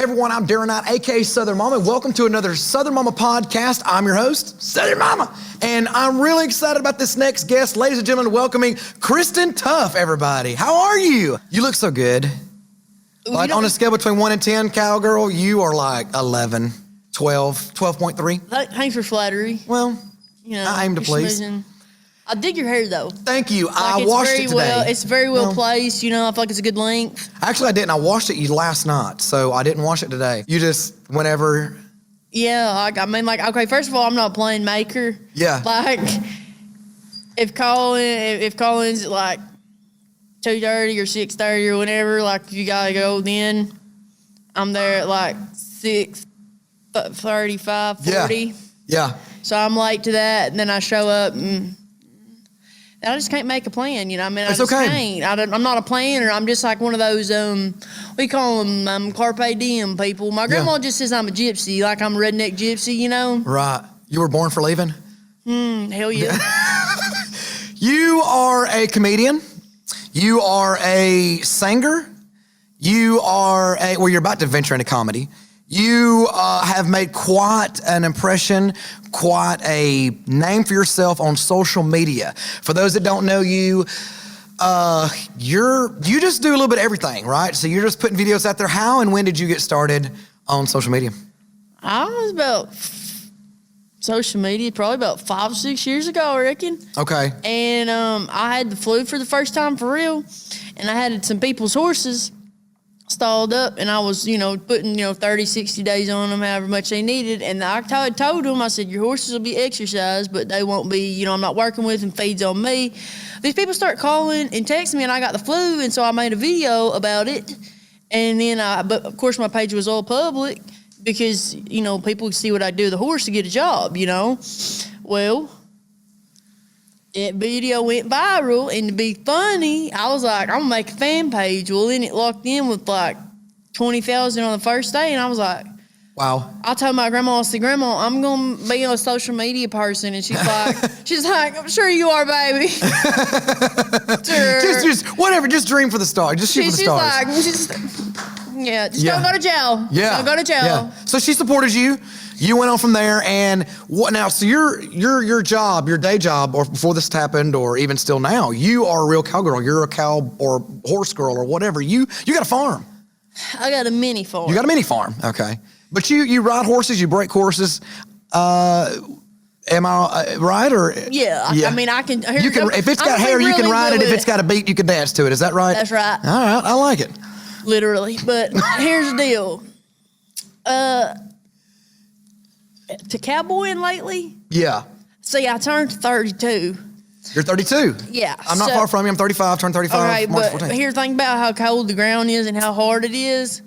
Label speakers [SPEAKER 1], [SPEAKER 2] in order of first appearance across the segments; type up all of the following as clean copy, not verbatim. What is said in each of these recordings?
[SPEAKER 1] Everyone, I'm Darren, aka Southern Momma. Welcome to another Southern Momma podcast. I'm your host, Southern Momma. And I'm really excited about this next guest. Ladies and gentlemen, welcoming Kristen Tuff, everybody. How are you? You look so good. Like on a scale between 1 and 10, cowgirl, you are like 11, 12, 12.3.
[SPEAKER 2] Thanks for flattery.
[SPEAKER 1] Well,
[SPEAKER 2] you know,
[SPEAKER 1] I aim to please.
[SPEAKER 2] I dig your hair though.
[SPEAKER 1] Thank you. I washed it today.
[SPEAKER 2] It's very well placed. You know, I feel like it's a good length.
[SPEAKER 1] Actually, I didn't. I washed it last night, so I didn't wash it today. You just, whenever.
[SPEAKER 2] Yeah, I mean, like, okay, first of all, I'm not playing maker.
[SPEAKER 1] Yeah.
[SPEAKER 2] Like, if Colin's at like 2:30 or 6:30 or whenever, like, if you gotta go then, I'm there at like 6:35, 40.
[SPEAKER 1] Yeah.
[SPEAKER 2] So I'm late to that, and then I show up and I just can't make a plan, you know. I mean, I just can't. I'm not a planner. I'm just like one of those, we call them carpe diem people. My grandma just says I'm a gypsy, like I'm a redneck gypsy, you know.
[SPEAKER 1] Right. You were born for leaving?
[SPEAKER 2] Hell yeah.
[SPEAKER 1] You are a comedian. You are a singer. You are you're about to venture into comedy. You have made quite an impression, quite a name for yourself on social media. For those that don't know you, you just do a little bit of everything, right? So you're just putting videos out there. How and when did you get started on social media?
[SPEAKER 2] I was about social media probably about 5 or 6 years ago, I reckon.
[SPEAKER 1] Okay.
[SPEAKER 2] And I had the flu for the first time for real, and I had some people's horses stalled up, and I was, putting, 30, 60 days on them, however much they needed. And I told them, I said, your horses will be exercised, but they won't be, I'm not working with them, feeds on me. These people start calling and texting me, and I got the flu, and so I made a video about it. And then but of course my page was all public because, people see what I do to the horse to get a job, Well, that video went viral, and to be funny, I was like, I'm gonna make a fan page. Well, then it locked in with like 20,000 on the first day, and I was like,
[SPEAKER 1] wow.
[SPEAKER 2] I told my grandma, I said, Grandma, I'm gonna be a social media person, and she's like, I'm sure you are, baby. Sure.
[SPEAKER 1] Just whatever, just dream for the stars. Just shoot for the stars.
[SPEAKER 2] Don't go to jail.
[SPEAKER 1] Yeah.
[SPEAKER 2] Don't go to jail.
[SPEAKER 1] Yeah. So she supported you. You went on from there, and what now? So your job, your day job, or before this happened, or even still now, you are a real cowgirl. You're a cow or horse girl or whatever. You got a farm.
[SPEAKER 2] I got a mini farm.
[SPEAKER 1] You got a mini farm, okay. But you ride horses, you break horses. Am I right or?
[SPEAKER 2] Yeah. I mean, I can.
[SPEAKER 1] You can if it's got hair, you can ride it. If it's got a beat, you can dance to it. Is that right?
[SPEAKER 2] That's right.
[SPEAKER 1] All right, I like it.
[SPEAKER 2] Literally, but here's the deal. To cowboying lately?
[SPEAKER 1] Yeah.
[SPEAKER 2] See, I turned 32.
[SPEAKER 1] You're 32?
[SPEAKER 2] Yeah.
[SPEAKER 1] I'm not far from you. I'm 35, turned 35
[SPEAKER 2] all right,
[SPEAKER 1] March
[SPEAKER 2] but
[SPEAKER 1] 14th.
[SPEAKER 2] Here's the thing about how cold the ground is and how hard it is.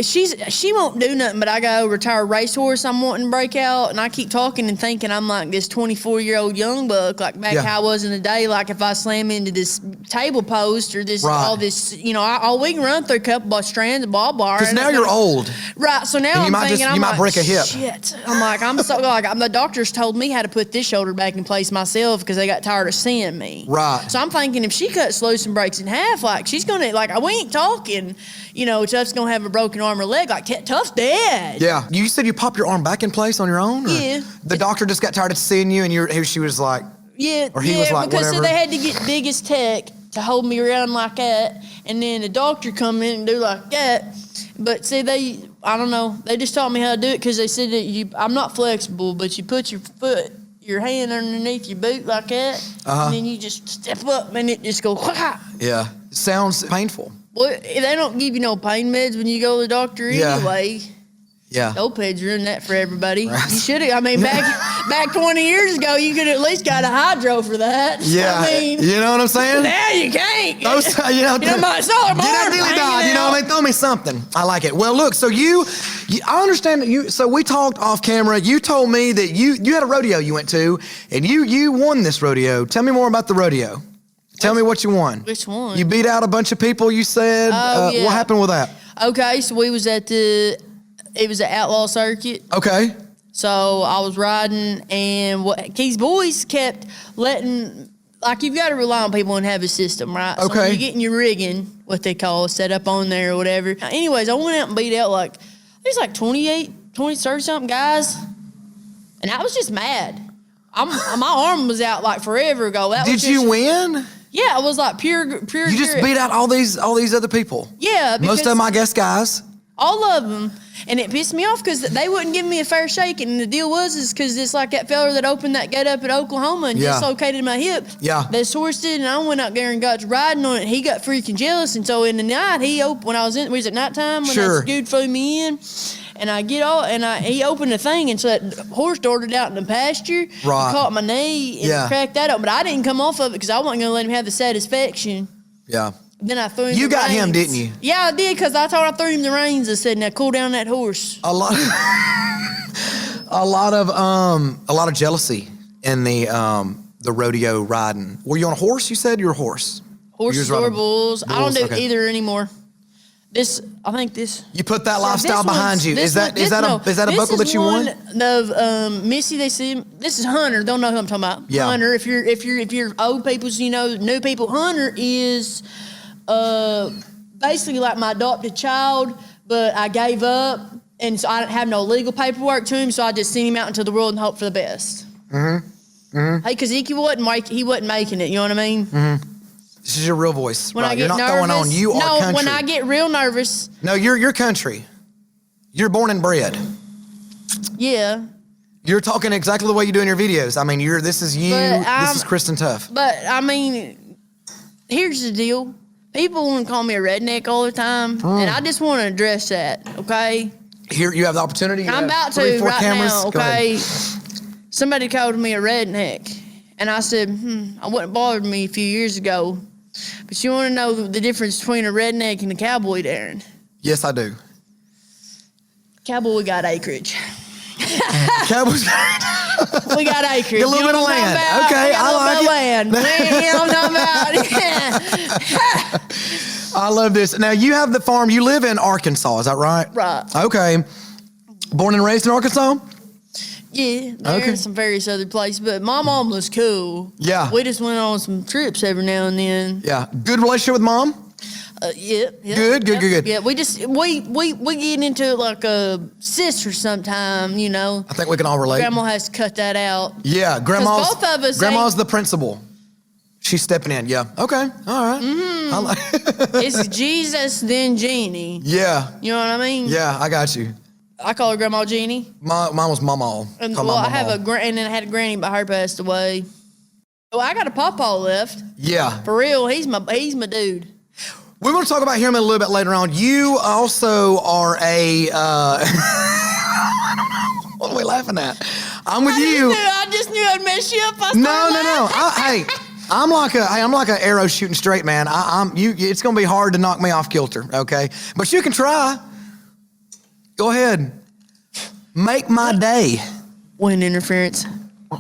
[SPEAKER 2] She won't do nothing, but I got a retired racehorse I'm wanting to break out, and I keep talking and thinking I'm like this 24-year-old young buck, like back how I was in the day. Like if I slam into this table post or this, all this, we can run through a couple of strands of barbed wire.
[SPEAKER 1] Because now you're old.
[SPEAKER 2] Right, so now
[SPEAKER 1] and
[SPEAKER 2] I'm thinking,
[SPEAKER 1] you might break a hip.
[SPEAKER 2] Shit. I'm the doctors told me how to put this shoulder back in place myself because they got tired of seeing me.
[SPEAKER 1] Right.
[SPEAKER 2] So I'm thinking if she cuts loose and breaks in half, like she's gonna, like we ain't talking, Tuff's gonna have a broken arm or leg, like Tuff's dead.
[SPEAKER 1] Yeah. You said you popped your arm back in place on your own? Or
[SPEAKER 2] yeah.
[SPEAKER 1] The doctor just got tired of seeing you, and she was like, or he was like,
[SPEAKER 2] because
[SPEAKER 1] whatever.
[SPEAKER 2] So they had to get biggest tech to hold me around like that, and then the doctor come in and do like that. But see, I don't know, they just taught me how to do it because they said that I'm not flexible, but you put your hand underneath your boot like that, and then you just step up and it just goes,
[SPEAKER 1] yeah. Sounds painful.
[SPEAKER 2] Well, they don't give you no pain meds when you go to the doctor anyway.
[SPEAKER 1] Yeah.
[SPEAKER 2] Opeds ruined that for everybody. Right. You should have. I mean, back 20 years ago, you could at least got a hydro for that.
[SPEAKER 1] Yeah.
[SPEAKER 2] I mean,
[SPEAKER 1] you know what I'm saying?
[SPEAKER 2] Now you can't.
[SPEAKER 1] Those,
[SPEAKER 2] my solar bar.
[SPEAKER 1] They throw me something. I like it. Well, look, so I understand that you. So we talked off camera. You told me that you had a rodeo you went to, and you won this rodeo. Tell me more about the rodeo. Tell me what you won.
[SPEAKER 2] Which one?
[SPEAKER 1] You beat out a bunch of people, you said.
[SPEAKER 2] Oh, yeah.
[SPEAKER 1] What happened with that?
[SPEAKER 2] Okay, so we was at it was an outlaw circuit.
[SPEAKER 1] Okay.
[SPEAKER 2] So I was riding, and these boys kept letting like you've got to rely on people and have a system, right? So
[SPEAKER 1] Okay.
[SPEAKER 2] you're getting your rigging, what they call, set up on there or whatever. Anyways, I went out and beat out like, there's like 30 something guys. And I was just mad. My arm was out like forever ago.
[SPEAKER 1] Did you win?
[SPEAKER 2] Yeah, it was like pure.
[SPEAKER 1] You just beat out all these other people.
[SPEAKER 2] Yeah.
[SPEAKER 1] Most of them, I guess, guys.
[SPEAKER 2] All of them. And it pissed me off because they wouldn't give me a fair shake. And the deal is because it's like that fella that opened that gate up at Oklahoma and dislocated my hip.
[SPEAKER 1] Yeah.
[SPEAKER 2] That sourced it, and I went out there and got to riding on it. He got freaking jealous. And so in the night, when I was in, was it nighttime when that dude flew me in? And I get all, and he opened the thing, and so that horse darted out in the pasture.
[SPEAKER 1] Right.
[SPEAKER 2] Caught my knee and cracked that up. But I didn't come off of it because I wasn't going to let him have the satisfaction.
[SPEAKER 1] Yeah.
[SPEAKER 2] Then I threw him
[SPEAKER 1] You
[SPEAKER 2] the
[SPEAKER 1] got
[SPEAKER 2] reins.
[SPEAKER 1] him, didn't you?
[SPEAKER 2] Yeah, I did, because I threw him the reins. I said, now cool down that horse.
[SPEAKER 1] A lot of jealousy in the rodeo riding. Were you on a horse? You said you were a horse.
[SPEAKER 2] Horses or bulls. I don't do
[SPEAKER 1] Okay.
[SPEAKER 2] either anymore. I think this.
[SPEAKER 1] You put that lifestyle behind you. Is that a buckle that you won?
[SPEAKER 2] The Missy, they see this is Hunter. Don't know who I'm talking about.
[SPEAKER 1] Yeah.
[SPEAKER 2] Hunter. If you're old people, new people. Hunter is basically like my adopted child, but I gave up, and so I didn't have no legal paperwork to him, so I just sent him out into the world and hope for the best. Mm-hmm. Mm-hmm. Hey, because he wasn't making it. You know what I mean? Mm-hmm.
[SPEAKER 1] This is your real voice.
[SPEAKER 2] When
[SPEAKER 1] right.
[SPEAKER 2] I get
[SPEAKER 1] You're not
[SPEAKER 2] nervous,
[SPEAKER 1] throwing on. You are country.
[SPEAKER 2] No, when I get real nervous.
[SPEAKER 1] No, you're country. You're born and bred.
[SPEAKER 2] Yeah.
[SPEAKER 1] You're talking exactly the way you do in your videos. I mean, this is you. This is Kristen Tuff.
[SPEAKER 2] But I mean, here's the deal. People want to call me a redneck all the time, and I just want to address that. Okay.
[SPEAKER 1] Here you have the opportunity.
[SPEAKER 2] I'm about to
[SPEAKER 1] 3-4
[SPEAKER 2] right
[SPEAKER 1] cameras.
[SPEAKER 2] now. Okay. Somebody called me a redneck, and I said, I wouldn't bothered me a few years ago. But you want to know the difference between a redneck and a cowboy, Darren?
[SPEAKER 1] Yes, I do.
[SPEAKER 2] Cowboy got acreage.
[SPEAKER 1] Cowboys.
[SPEAKER 2] We got acreage.
[SPEAKER 1] A little bit of land. Okay, I like it.
[SPEAKER 2] Land. You know what I'm talking about?
[SPEAKER 1] I love this. Now, you have the farm. You live in Arkansas, is that right?
[SPEAKER 2] Right.
[SPEAKER 1] Okay. Born and raised in Arkansas?
[SPEAKER 2] Yeah, there's some various other places, but my mom was cool.
[SPEAKER 1] Yeah.
[SPEAKER 2] We just went on some trips every now and then.
[SPEAKER 1] Yeah. Good relationship with mom?
[SPEAKER 2] Yeah.
[SPEAKER 1] Good.
[SPEAKER 2] Yeah, we get into it like a sister sometime, you know.
[SPEAKER 1] I think we can all relate.
[SPEAKER 2] Grandma has to cut that out.
[SPEAKER 1] Yeah, grandma's
[SPEAKER 2] both of us
[SPEAKER 1] Grandma's the principal. She's stepping in. Yeah. Okay. All right. Mm-hmm.
[SPEAKER 2] It's Jesus, then Jeannie.
[SPEAKER 1] Yeah.
[SPEAKER 2] You know what I mean?
[SPEAKER 1] Yeah, I got you.
[SPEAKER 2] I call her Grandma Jeannie.
[SPEAKER 1] Mine was Momma.
[SPEAKER 2] And I have and then I had a granny, but her passed away. Well, I got a pawpaw left.
[SPEAKER 1] Yeah.
[SPEAKER 2] For real, he's my dude.
[SPEAKER 1] We're going to talk about him a little bit later on. You also are a. What are we laughing at? I'm with you.
[SPEAKER 2] I just knew I'd mess you up.
[SPEAKER 1] No. I'm like an arrow shooting straight, man. It's going to be hard to knock me off kilter, okay? But you can try. Go ahead. Make my day.
[SPEAKER 2] Wind interference.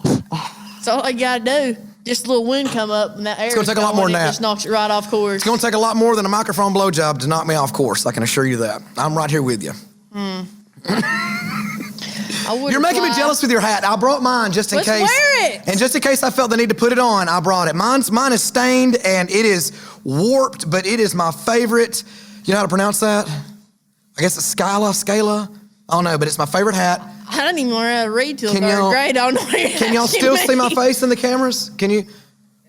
[SPEAKER 2] That's all I got to do. Just a little wind come up and that air.
[SPEAKER 1] It's going to take a lot more than that.
[SPEAKER 2] Just knocks it right off course.
[SPEAKER 1] It's going to take a lot more than a microphone blowjob to knock me off course. I can assure you that. I'm right here with you. You're making me jealous with your hat. I brought mine just in case.
[SPEAKER 2] Let's wear it.
[SPEAKER 1] And just in case I felt the need to put it on, I brought it. Mine is stained and it is warped, but it is my favorite. You know how to pronounce that? I guess it's Scala. I don't know, but it's my favorite hat.
[SPEAKER 2] I don't even know how to read till third grade. I don't know.
[SPEAKER 1] Can y'all still see my face in the cameras? Can you?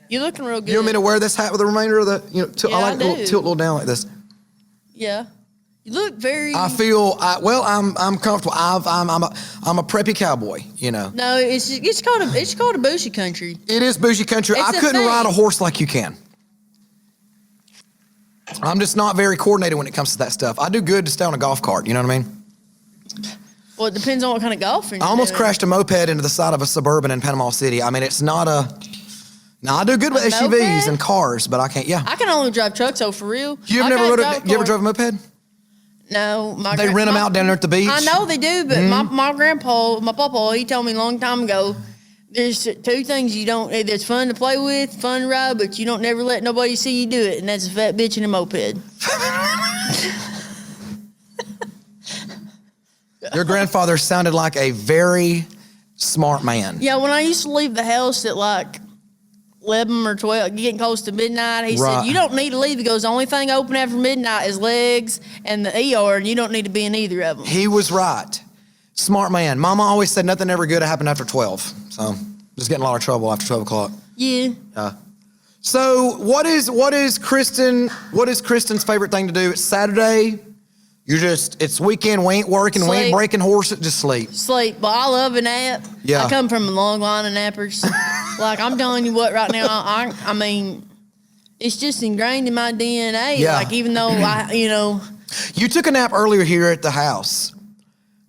[SPEAKER 2] You're looking real good.
[SPEAKER 1] You want me to wear this hat with the remainder of the? I like tilt a little down like this.
[SPEAKER 2] Yeah, you look very.
[SPEAKER 1] I feel I'm comfortable. I'm a preppy cowboy. You know.
[SPEAKER 2] No, it's called a bougie country.
[SPEAKER 1] It is bougie country. I couldn't ride a horse like you can. I'm just not very coordinated when it comes to that stuff. I do good to stay on a golf cart. You know what I mean?
[SPEAKER 2] Well, it depends on what kind of golfing.
[SPEAKER 1] I almost crashed a moped into the side of a Suburban in Panama City. I mean, it's not a. Now I do good with SUVs and cars, but I can't. Yeah.
[SPEAKER 2] I can only drive trucks, so for real.
[SPEAKER 1] You ever drove a moped?
[SPEAKER 2] No,
[SPEAKER 1] they rent them out down there at the beach.
[SPEAKER 2] I know they do, but my papa, he told me a long time ago. There's two things you don't. That's fun to play with, fun to ride, but you don't never let nobody see you do it, and that's a fat bitch in a moped.
[SPEAKER 1] Your grandfather sounded like a very smart man.
[SPEAKER 2] Yeah, when I used to leave the house at like 11 or 12, getting close to midnight. He
[SPEAKER 1] Right.
[SPEAKER 2] said, you don't need to leave. He goes, the only thing open after midnight is legs and the ER, and you don't need to be in either of them.
[SPEAKER 1] He was right. Smart man. Mama always said nothing ever good happened after 12. So just getting in a lot of trouble after 12 o'clock.
[SPEAKER 2] Yeah.
[SPEAKER 1] So what is Kristen's favorite thing to do? It's Saturday. It's weekend. We ain't working. We ain't
[SPEAKER 2] Sleep.
[SPEAKER 1] breaking horses. Just sleep.
[SPEAKER 2] Sleep. But I love a nap.
[SPEAKER 1] Yeah.
[SPEAKER 2] I come from a long line of nappers. Like, I'm telling you what, right now, I mean, it's just ingrained in my DNA.
[SPEAKER 1] Yeah.
[SPEAKER 2] Like, even though
[SPEAKER 1] You took a nap earlier here at the house.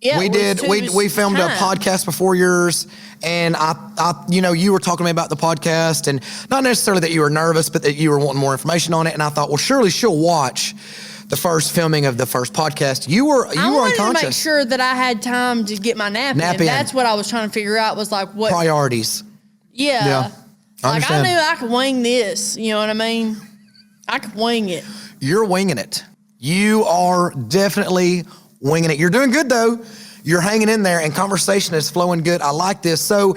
[SPEAKER 2] yeah,
[SPEAKER 1] We did. We filmed a podcast before yours, and I you were talking to me about the podcast, and not necessarily that you were nervous, but that you were wanting more information on it. And I thought, well, surely she'll watch the first filming of the first podcast. You were
[SPEAKER 2] I wanted
[SPEAKER 1] unconscious.
[SPEAKER 2] to make sure that I had time to get my nap in. That's what I was trying to figure out, was like what
[SPEAKER 1] priorities.
[SPEAKER 2] Yeah.
[SPEAKER 1] I
[SPEAKER 2] Like, I
[SPEAKER 1] understand.
[SPEAKER 2] knew I could wing this. You know what I mean? I could wing it.
[SPEAKER 1] You're winging it. You are definitely winging it. You're doing good, though. You're hanging in there, and conversation is flowing good. I like this. So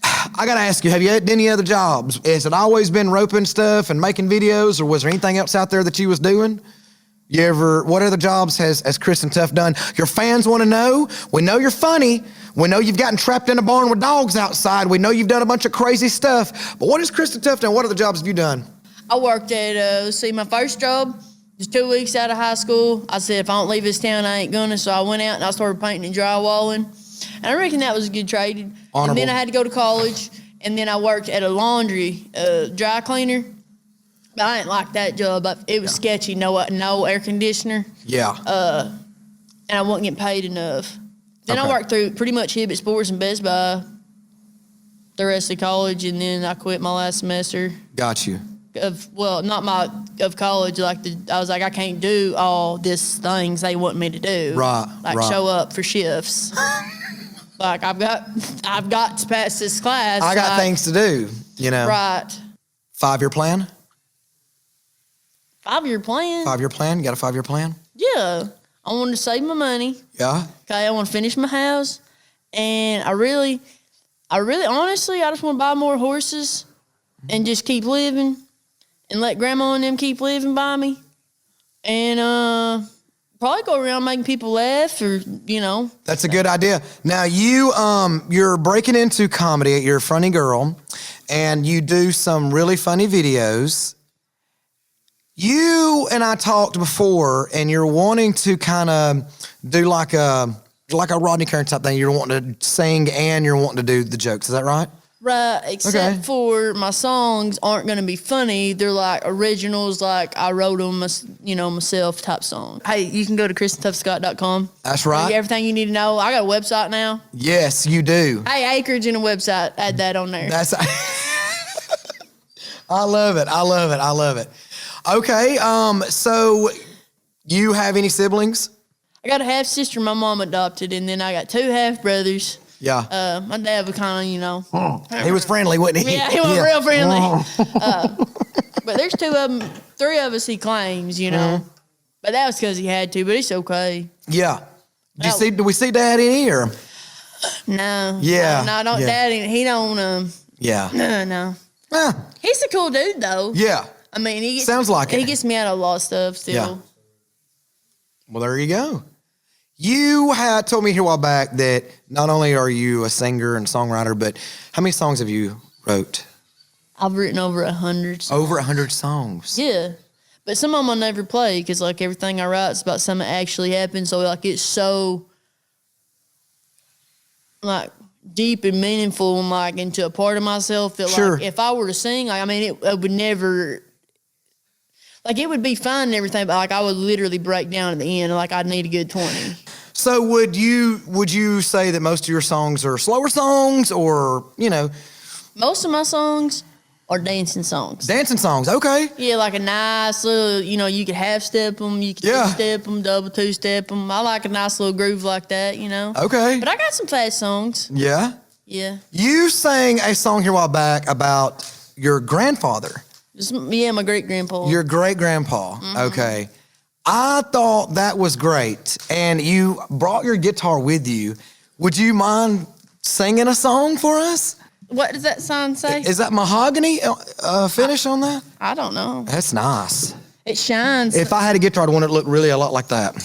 [SPEAKER 1] I got to ask you, have you had any other jobs? Has it always been roping stuff and making videos, or was there anything else out there that you was doing? What other jobs has Kristen Tuff done? Your fans want to know. We know you're funny. We know you've gotten trapped in a barn with dogs outside. We know you've done a bunch of crazy stuff. But what has Kristen Tuff done? What other jobs have you done?
[SPEAKER 2] I worked at, my first job was 2 weeks out of high school. I said, if I don't leave this town, I ain't gonna. So I went out and I started painting and drywalling. And I reckon that was a good trade.
[SPEAKER 1] Honorable.
[SPEAKER 2] And then I had to go to college. And then I worked at a laundry, dry cleaner. But I didn't like that job. It was sketchy, no air conditioner.
[SPEAKER 1] Yeah.
[SPEAKER 2] And I wasn't getting paid enough. Then
[SPEAKER 1] Okay.
[SPEAKER 2] I worked through pretty much Hibbett Sports and Best Buy the rest of college, and then I quit my last semester
[SPEAKER 1] Got you.
[SPEAKER 2] of college. I was like, I can't do all these things they want me to do.
[SPEAKER 1] Right,
[SPEAKER 2] Like
[SPEAKER 1] right.
[SPEAKER 2] show up for shifts. Like I've got to pass this class.
[SPEAKER 1] I got things to do,
[SPEAKER 2] Right.
[SPEAKER 1] 5-year plan?
[SPEAKER 2] 5-year plan.
[SPEAKER 1] 5-year plan? You got a 5-year plan?
[SPEAKER 2] Yeah. I wanted to save my money.
[SPEAKER 1] Yeah.
[SPEAKER 2] Okay, I want to finish my house, and I really, honestly, I just want to buy more horses and just keep living and let grandma and them keep living by me, and probably go around making people laugh, or
[SPEAKER 1] That's a good idea. Now you're breaking into comedy. You're a funny girl, and you do some really funny videos. You and I talked before, and you're wanting to kind of do like a Rodney Kern type thing. You're wanting to sing and you're wanting to do the jokes. Is that right?
[SPEAKER 2] Right, except for my songs aren't going to be funny. They're like originals, like I wrote them, myself type song. Hey, you can go to KristenTuffScott.com.
[SPEAKER 1] That's right.
[SPEAKER 2] Everything you need to know. I got a website now.
[SPEAKER 1] Yes, you do.
[SPEAKER 2] Hey, acreage and a website. Add that on there.
[SPEAKER 1] That's. I love it. I love it. I love it. Okay. So you have any siblings?
[SPEAKER 2] I got a half sister my mom adopted, and then I got 2 half brothers.
[SPEAKER 1] Yeah.
[SPEAKER 2] My dad was kind of,
[SPEAKER 1] He was friendly, wasn't he?
[SPEAKER 2] Yeah, he was real friendly. But there's 2 of them, 3 of us he claims, But that was because he had to. But it's okay.
[SPEAKER 1] Yeah. Do we see Dad in here?
[SPEAKER 2] No.
[SPEAKER 1] Yeah.
[SPEAKER 2] No, don't.
[SPEAKER 1] Yeah.
[SPEAKER 2] Dad, he don't.
[SPEAKER 1] Yeah.
[SPEAKER 2] No.
[SPEAKER 1] Ah,
[SPEAKER 2] He's a cool dude, though.
[SPEAKER 1] yeah.
[SPEAKER 2] I mean, he gets,
[SPEAKER 1] Sounds like
[SPEAKER 2] he
[SPEAKER 1] it.
[SPEAKER 2] gets me out of a lot of stuff still.
[SPEAKER 1] Yeah. Well, there you go. You had told me here a while back that not only are you a singer and songwriter, but how many songs have you wrote?
[SPEAKER 2] I've written over 100.
[SPEAKER 1] Over 100 songs.
[SPEAKER 2] Yeah. But some of them I'll never play because, like, everything I write is about something that actually happened. So, like, it's so, like, deep and meaningful and, like, into a part of myself that,
[SPEAKER 1] Sure.
[SPEAKER 2] like, if I were to sing, like, I mean, it would never, like, it would be fine and everything, but, like, I would literally break down at the end. Like, I'd need a good 20.
[SPEAKER 1] So would you say that most of your songs are slower songs or,
[SPEAKER 2] Most of my songs are dancing songs.
[SPEAKER 1] dancing songs? Okay.
[SPEAKER 2] Yeah, like a nice little, you could half step them, you could
[SPEAKER 1] Yeah.
[SPEAKER 2] two-step them, double two-step them. I like a nice little groove like that,
[SPEAKER 1] Okay.
[SPEAKER 2] But I got some fast songs.
[SPEAKER 1] Yeah.
[SPEAKER 2] Yeah.
[SPEAKER 1] You sang a song here a while back about your grandfather,
[SPEAKER 2] My great-grandpa.
[SPEAKER 1] your great-grandpa.
[SPEAKER 2] Mm-hmm.
[SPEAKER 1] Okay. I thought that was great. And you brought your guitar with you. Would you mind singing a song for us?
[SPEAKER 2] What does that sign say?
[SPEAKER 1] Is that mahogany finish on that?
[SPEAKER 2] I don't know.
[SPEAKER 1] That's nice.
[SPEAKER 2] It shines.
[SPEAKER 1] If I had a guitar, I'd want it to look really a lot like that.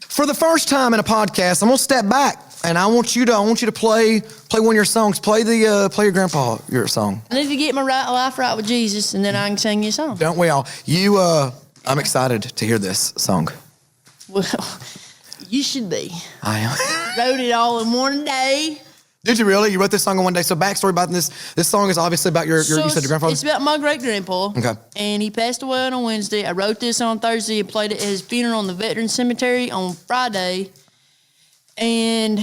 [SPEAKER 1] For the first time in a podcast, I'm gonna step back and I want you to play one of your songs. Play your grandpa your song.
[SPEAKER 2] I need to get my life right with Jesus, and then I can sing you a song.
[SPEAKER 1] Don't we all? I'm excited to hear this song.
[SPEAKER 2] Well, you should be.
[SPEAKER 1] I am.
[SPEAKER 2] Wrote it all in one day.
[SPEAKER 1] Did you really? You wrote this song in one day. So backstory about this. This song is obviously about you said your grandfather?
[SPEAKER 2] It's about my great-grandpa.
[SPEAKER 1] Okay.
[SPEAKER 2] And he passed away on a Wednesday. I wrote this on Thursday and played it at his funeral on the Veteran Cemetery on Friday. And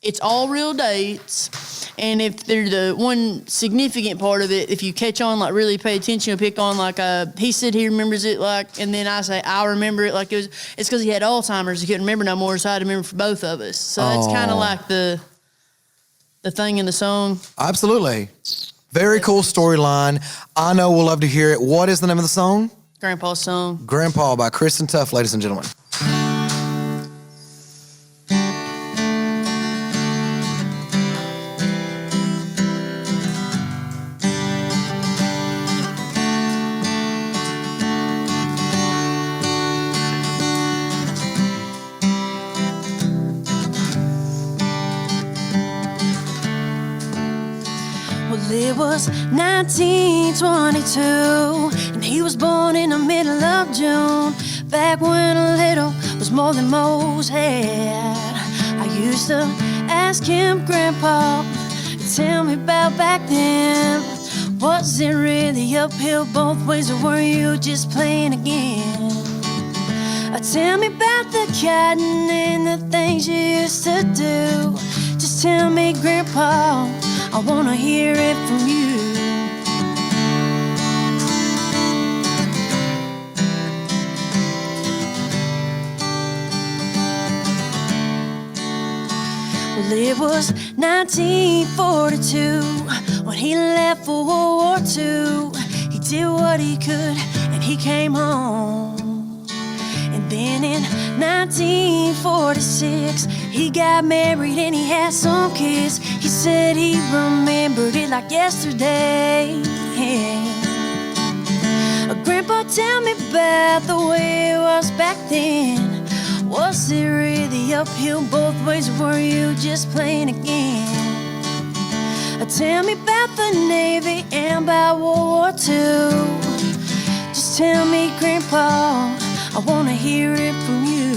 [SPEAKER 2] it's all real dates. And if they're the one significant part of it, if you catch on, like really pay attention, you'll pick on like he said he remembers it like, and then I say I remember it like it's because he had Alzheimer's. He couldn't remember no more, so I had to remember for both of us. So that's kind of like the thing in the song.
[SPEAKER 1] Absolutely. Very cool storyline. I know we'll love to hear it. What is the name of the song?
[SPEAKER 2] Grandpa's song.
[SPEAKER 1] Grandpa by Kristen Tuff, ladies and gentlemen.
[SPEAKER 3] It was 1922, and he was born in the middle of June. Back when a little was more than most had. I used to ask him, Grandpa, tell me about back then. Was it really uphill both ways, or were you just playing again? Tell me about the cotton and the things you used to do. Just tell me, Grandpa, I wanna hear it from you. Well, it was 1942 when he left for World War II. He did what he could and he came home. And then in 1946, he got married and he had some kids. He said he remembered it like yesterday. Grandpa, tell me about the way it was back then. Was it really uphill both ways, or were you just playing again? Tell me about the Navy and about World War II. Just tell me, Grandpa, I wanna hear it from you.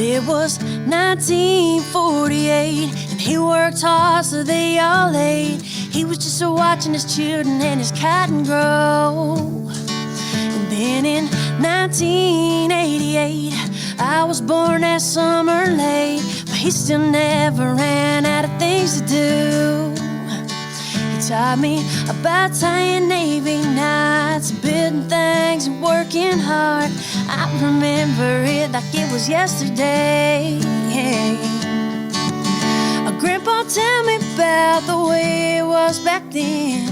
[SPEAKER 3] It was 1948, and he worked hard so they all ate. He was just watching his children and his cotton grow. And then in 1988, I was born that summer late, but he still never ran out of things to do. He taught me about tying navy knots, building things and working hard. I remember it like it was yesterday. Grandpa, tell me about the way it was back then.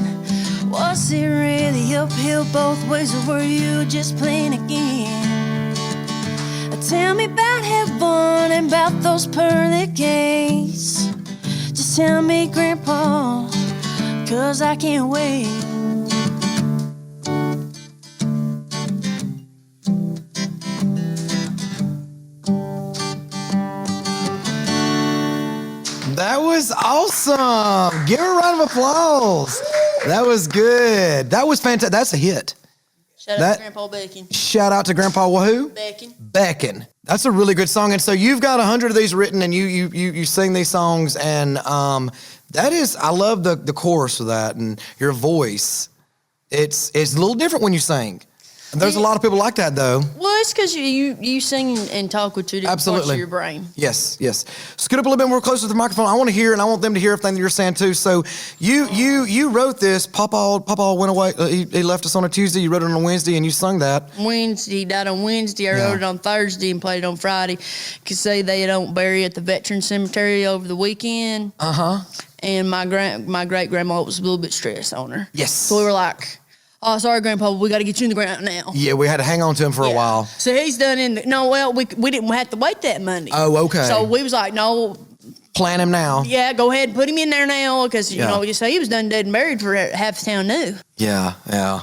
[SPEAKER 3] Was it really uphill both ways, or were you just playing again? Tell me about heaven and about those pearly gates. Just tell me, Grandpa, 'cause I can't wait.
[SPEAKER 1] That was awesome. Give her a round of applause. That was good. That was fantastic. That's a hit.
[SPEAKER 2] Shout out to Grandpa Beckin.
[SPEAKER 1] Shout out to Grandpa who? Beckin. That's a really good song. And so you've got 100 of these written, and you sing these songs, and that is, I love the chorus of that and your voice. It's a little different when you sing. There's a lot of people like that, though.
[SPEAKER 2] Well, it's because you sing and talk with two different parts of your brain.
[SPEAKER 1] Yes. Scoot up a little bit more closer to the microphone. I want to hear, and I want them to hear everything that you're saying too. So you wrote this. Papa went away. He left us on a Tuesday. You wrote it on a Wednesday, and you sung that.
[SPEAKER 2] He died on Wednesday. I wrote it on Thursday and played it on Friday. Cause say they don't bury at the veteran cemetery over the weekend. And my great grandma was a little bit stressed on her.
[SPEAKER 1] Yes.
[SPEAKER 2] So we were like, "Oh, sorry, Grandpa, we got to get you in the ground now."
[SPEAKER 1] Yeah, we had to hang on to him for a while.
[SPEAKER 2] So he's done we didn't have to wait that Monday.
[SPEAKER 1] Oh, okay.
[SPEAKER 2] So we was like, no.
[SPEAKER 1] Plan him now.
[SPEAKER 2] Yeah, go ahead and put him in there now because, you say he was done dead and buried for half the town knew.
[SPEAKER 1] Yeah.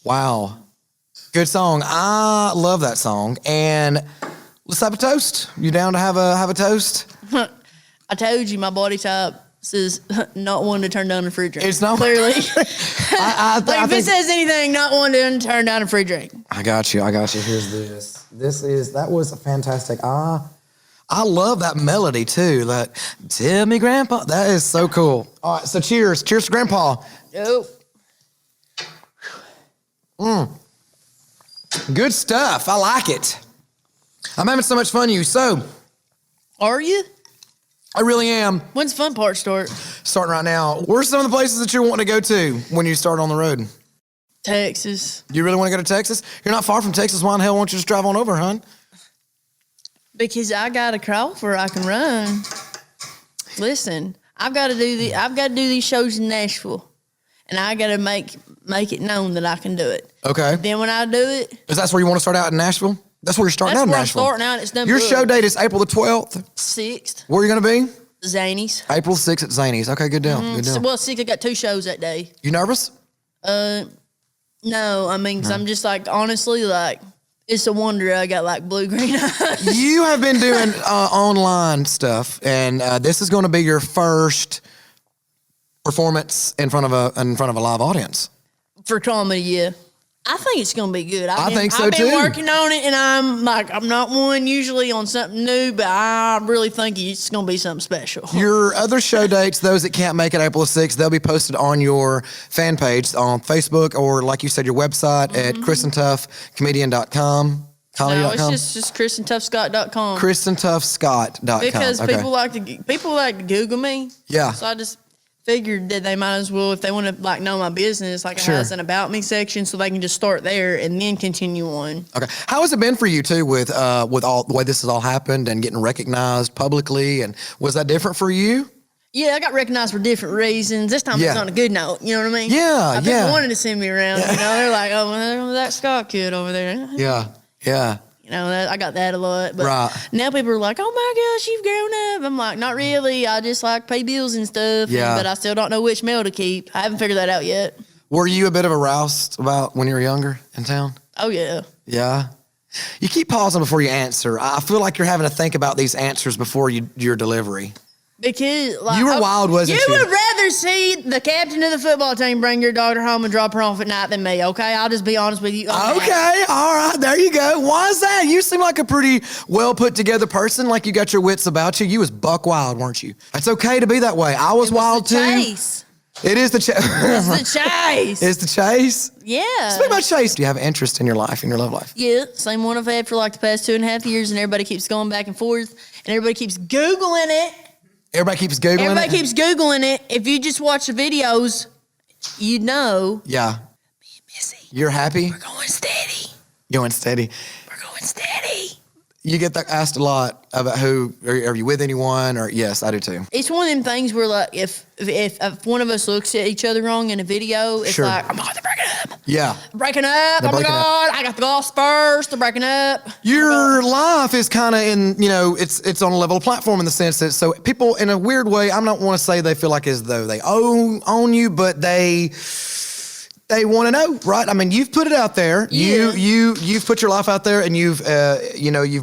[SPEAKER 1] Wow. Good song. I love that song. And let's have a toast. You down to have a toast?
[SPEAKER 2] I told you my body type says not one to turn down a free drink.
[SPEAKER 1] It's not
[SPEAKER 2] clearly.
[SPEAKER 1] I
[SPEAKER 2] if it says anything, not one to turn down a free drink.
[SPEAKER 1] I got you. Here's this. That was fantastic. I love that melody too. That tell me, Grandpa. That is so cool. All right, so cheers to Grandpa.
[SPEAKER 2] Oh.
[SPEAKER 1] Good stuff. I like it. I'm having so much fun with you. So,
[SPEAKER 2] Are you?
[SPEAKER 1] I really am.
[SPEAKER 2] When's the fun part start?
[SPEAKER 1] Starting right now. Where's some of the places that you're wanting to go to when you start on the road?
[SPEAKER 2] Texas.
[SPEAKER 1] You really want to go to Texas? You're not far from Texas. Why in the hell won't you just drive on over, hon?
[SPEAKER 2] Because I got a crawl where I can run. Listen, I've got to do these shows in Nashville, and I got to make it known that I can do it.
[SPEAKER 1] Okay.
[SPEAKER 2] Then when I do it,
[SPEAKER 1] is that where you want to start out in Nashville? That's where you're starting out in Nashville.
[SPEAKER 2] I'm starting out. It's done.
[SPEAKER 1] Your show date is April the 12th.
[SPEAKER 2] 6th.
[SPEAKER 1] Where are you going to be?
[SPEAKER 2] Zanies.
[SPEAKER 1] April 6th at Zanies. Okay, good deal. Good deal.
[SPEAKER 2] Well, 6th. I got 2 shows that day.
[SPEAKER 1] You nervous?
[SPEAKER 2] No. I mean, 'cause I'm just like honestly like. It's a wonder I got like blue-green eyes.
[SPEAKER 1] You have been doing online stuff, and this is going to be your first performance in front of a live audience.
[SPEAKER 2] For comedy, yeah. I think it's going to be good.
[SPEAKER 1] I think so,
[SPEAKER 2] I've been
[SPEAKER 1] too.
[SPEAKER 2] working on it, and I'm not one usually on something new, but I really think it's going to be something special.
[SPEAKER 1] Your other show dates, those that can't make it April 6th, they'll be posted on your fan page on Facebook or, like you said, your website at KristenTuffComedian.com.
[SPEAKER 2] No, it's just KristenTuffScott.com.
[SPEAKER 1] KristenTuffScott.com.
[SPEAKER 2] Because people like to Google me.
[SPEAKER 1] Yeah.
[SPEAKER 2] So I just figured that they might as well, if they want to like know my business, like it has an about me section, so they can just start there and then continue on. Okay.
[SPEAKER 1] How has it been for you too with all the way this has all happened and getting recognized publicly? And was that different for you?
[SPEAKER 2] Yeah, I got recognized for different reasons. This time it's on a good note. You know what I mean?
[SPEAKER 1] Yeah,
[SPEAKER 2] People wanted to send me around. You know, they're like, "Oh, well, that Scott kid over there."
[SPEAKER 1] Yeah.
[SPEAKER 2] You know, I got that a lot. But now people are like, "Oh my gosh, you've grown up." I'm like, not really. I just like pay bills and stuff.
[SPEAKER 1] Yeah.
[SPEAKER 2] But I still don't know which mail to keep. I haven't figured that out yet.
[SPEAKER 1] Were you a bit of a roust about when you were younger in town?
[SPEAKER 2] Oh, yeah.
[SPEAKER 1] Yeah. You keep pausing before you answer. I feel like you're having to think about these answers before your delivery.
[SPEAKER 2] Because
[SPEAKER 1] you were wild, wasn't you?
[SPEAKER 2] You would rather see the captain of the football team bring your daughter home and drop her off at night than me, okay? I'll just be honest with you.
[SPEAKER 1] Okay, all right, there you go. Why is that? You seem like a pretty well put together person, like you got your wits about you. You was buck wild, weren't you? It's okay to be that way. I was wild too.
[SPEAKER 2] Chase.
[SPEAKER 1] It is the chase.
[SPEAKER 2] It's the chase.
[SPEAKER 1] It's the chase?
[SPEAKER 2] Yeah.
[SPEAKER 1] Speak about chase. Do you have interest in your life, in your love life?
[SPEAKER 2] Yeah, same one I've had for like the past 2.5 years, and everybody keeps going back and forth, and everybody keeps Googling it.
[SPEAKER 1] Everybody keeps Googling it?
[SPEAKER 2] Everybody keeps Googling it. If you just watch the videos, you know.
[SPEAKER 1] Yeah.
[SPEAKER 2] Me and Missy.
[SPEAKER 1] You're happy?
[SPEAKER 2] We're going steady.
[SPEAKER 1] Going steady.
[SPEAKER 2] We're going steady.
[SPEAKER 1] You get asked a lot about who, are you with anyone? Or yes, I do too.
[SPEAKER 2] It's one of them things where like if one of us looks at each other wrong in a video, it's like, I'm going to break it up.
[SPEAKER 1] Yeah.
[SPEAKER 2] Breaking up. Oh my God. I got the golf first. They're breaking up.
[SPEAKER 1] Your life is kind of in, it's on a level platform in the sense that, so people in a weird way, I don't want to say they feel like as though they own you, but they want to know, right? I mean, you've put it out there.
[SPEAKER 2] Yeah.
[SPEAKER 1] You've put your life out there, and you've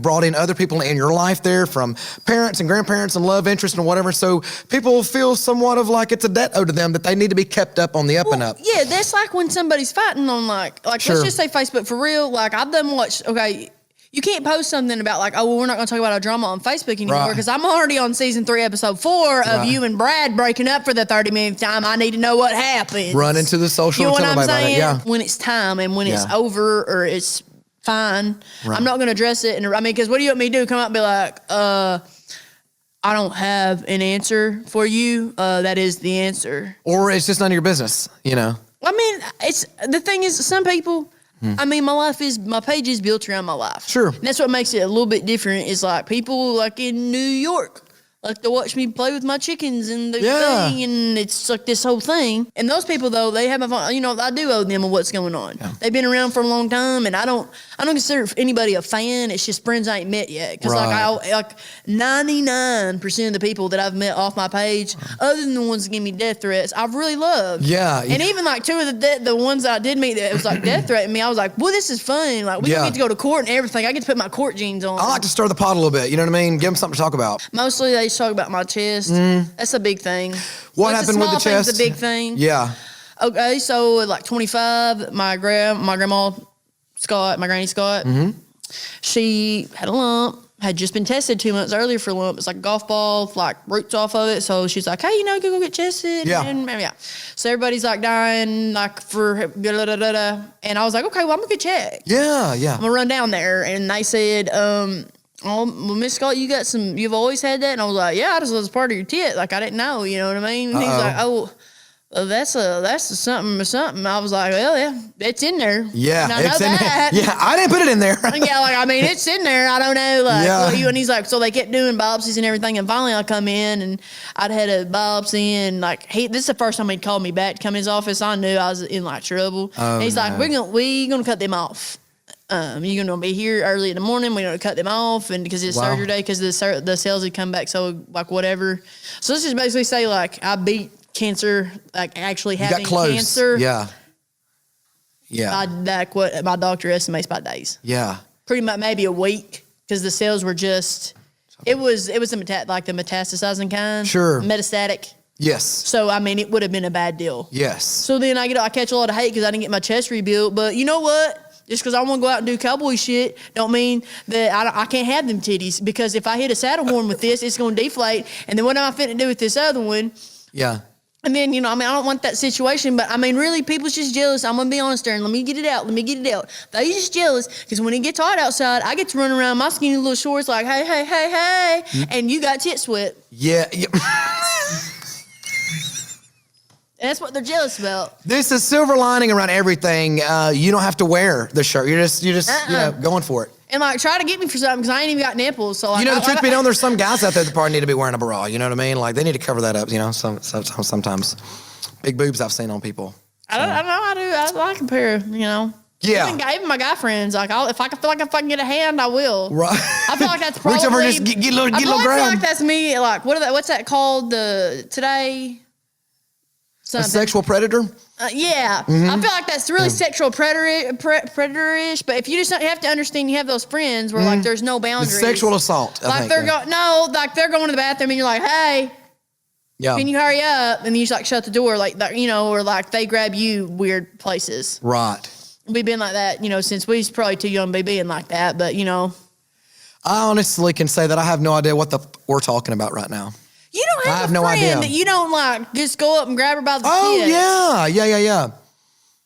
[SPEAKER 1] brought in other people in your life there, from parents and grandparents and love interest and whatever. So people feel somewhat of like it's a debt owed to them that they need to be kept up on the up and up.
[SPEAKER 2] Yeah, that's like when somebody's fighting on like
[SPEAKER 1] Sure.
[SPEAKER 2] let's just say Facebook for real. Like I've done watch. Okay, you can't post something about like, oh, well, we're not going to talk about our drama on Facebook anymore
[SPEAKER 1] Right.
[SPEAKER 2] because I'm already on season 3, episode 4 of you and Brad breaking up for the 30 millionth time. I need to know what happened.
[SPEAKER 1] Run into the social.
[SPEAKER 2] You know
[SPEAKER 1] and
[SPEAKER 2] what
[SPEAKER 1] tell
[SPEAKER 2] I'm
[SPEAKER 1] everybody
[SPEAKER 2] saying?
[SPEAKER 1] about it. Yeah.
[SPEAKER 2] When it's time and when it's
[SPEAKER 1] Yeah.
[SPEAKER 2] over or it's fine,
[SPEAKER 1] Right.
[SPEAKER 2] I'm not going to address it. And I mean, because what do you want me to do? Come out and be like, I don't have an answer for you. That is the answer.
[SPEAKER 1] Or it's just none of your business, you know.
[SPEAKER 2] I mean, it's the thing is, some people. I mean, my page is built around my life.
[SPEAKER 1] Sure.
[SPEAKER 2] And that's what makes it a little bit different. Is like people like in New York like to watch me play with my chickens and the thing, and it's like this whole thing. And those people though, they have a, you know, I do owe them what's going on. Yeah. They've been around for a long time, and I don't consider anybody a fan. It's just friends I ain't met yet. Because like 99% of the people that I've met off my page, other than the ones that give me death threats, I've really loved.
[SPEAKER 1] Yeah.
[SPEAKER 2] And even like 2 of the ones that I did meet that was like death threatening me, I was like, well, this is fun. Like we get to go to court and everything. I get to put my court jeans on.
[SPEAKER 1] I like to stir the pot a little bit. You know what I mean? Give them something to talk about.
[SPEAKER 2] Mostly they talk about my chest. That's a big thing.
[SPEAKER 1] What happened with the chest?
[SPEAKER 2] It's a big thing.
[SPEAKER 1] Yeah.
[SPEAKER 2] Okay, so at like 25, my grandma Scott, my granny Scott, she had a lump. Had just been tested 2 months earlier for a lump. It's like a golf ball, like roots off of it. So she's like, hey, you know, go get tested.
[SPEAKER 1] Yeah.
[SPEAKER 2] And so everybody's like dying, like for da-da-da-da-da. And I was like, okay, well, I'm going to get checked.
[SPEAKER 1] Yeah, yeah.
[SPEAKER 2] I'm going to run down there. And they said, oh, well, Miss Scott, you've always had that? And I was like, yeah, I just was part of your tit. Like, I didn't know, you know what I mean? And he's like, oh, well, that's something. I was like, well, yeah, it's in there.
[SPEAKER 1] Yeah,
[SPEAKER 2] and I know that.
[SPEAKER 1] Yeah, I didn't put it in there.
[SPEAKER 2] Yeah, like, I mean, it's in there. I don't know. Like, and he's like, so they kept doing biopsies and everything. And finally I come in and I'd had a biopsy, and like, this is the first time he'd called me back to come in his office. I knew I was in like trouble. And he's like, we're gonna cut them off. You're gonna be here early in the morning. We're gonna cut them off, and because it's surgery day, because the cells had come back, so like whatever. So let's just basically say like I beat cancer, like actually having cancer.
[SPEAKER 1] Yeah. Yeah.
[SPEAKER 2] Like what my doctor estimates by days.
[SPEAKER 1] Yeah.
[SPEAKER 2] Pretty much maybe a week, because the cells were just. It was the metastasizing kind.
[SPEAKER 1] Sure.
[SPEAKER 2] Metastatic.
[SPEAKER 1] Yes.
[SPEAKER 2] So I mean, it would have been a bad deal.
[SPEAKER 1] Yes.
[SPEAKER 2] So then I catch a lot of hate because I didn't get my chest rebuilt. But you know what? Just because I want to go out and do cowboy shit don't mean that I can't have them titties. Because if I hit a saddle horn with this, it's going to deflate. And then what am I finna do with this other one?
[SPEAKER 1] Yeah.
[SPEAKER 2] And then, you know, I mean, I don't want that situation. But, I mean, really, people's just jealous. I'm going to be honest, Darren. Let me get it out. They just jealous because when it gets hot outside, I get to run around my skinny little shorts like, hey, hey, hey, hey. And you got tit sweat.
[SPEAKER 1] Yeah.
[SPEAKER 2] And that's what they're jealous about.
[SPEAKER 1] There's a silver lining around everything. You don't have to wear the shirt. You're just you know, going for it.
[SPEAKER 2] And like, try to get me for something because I ain't even got nipples. So like,
[SPEAKER 1] You know, the truth be known, there's some guys out there that probably need to be wearing a bra. You know what I mean? Like they need to cover that up. You know, sometimes big boobs I've seen on people.
[SPEAKER 2] I don't know. I compare. You know.
[SPEAKER 1] Yeah.
[SPEAKER 2] Even my guy friends, like, if I can get a hand, I will.
[SPEAKER 1] Right.
[SPEAKER 2] I feel like that's probably.
[SPEAKER 1] Reach over and just get a little
[SPEAKER 2] I feel
[SPEAKER 1] ground.
[SPEAKER 2] like that's me. Like, what's that called? Today. Something.
[SPEAKER 1] A sexual predator?
[SPEAKER 2] Yeah. I feel like that's really sexual predator-ish, but if you just have to understand, you have those friends where like there's no boundaries.
[SPEAKER 1] It's sexual assault.
[SPEAKER 2] Like they're going to the bathroom and you're like, hey, can you hurry up? And then you just like shut the door, like that, you know, or like they grab you weird places.
[SPEAKER 1] Right.
[SPEAKER 2] We've been like that, you know, since we was probably too young to be being like that, but you know.
[SPEAKER 1] I honestly can say that I have no idea what we're talking about right now.
[SPEAKER 2] You don't have
[SPEAKER 1] no
[SPEAKER 2] friend
[SPEAKER 1] idea.
[SPEAKER 2] that you don't like just go up and grab her by the tits.
[SPEAKER 1] Oh, yeah.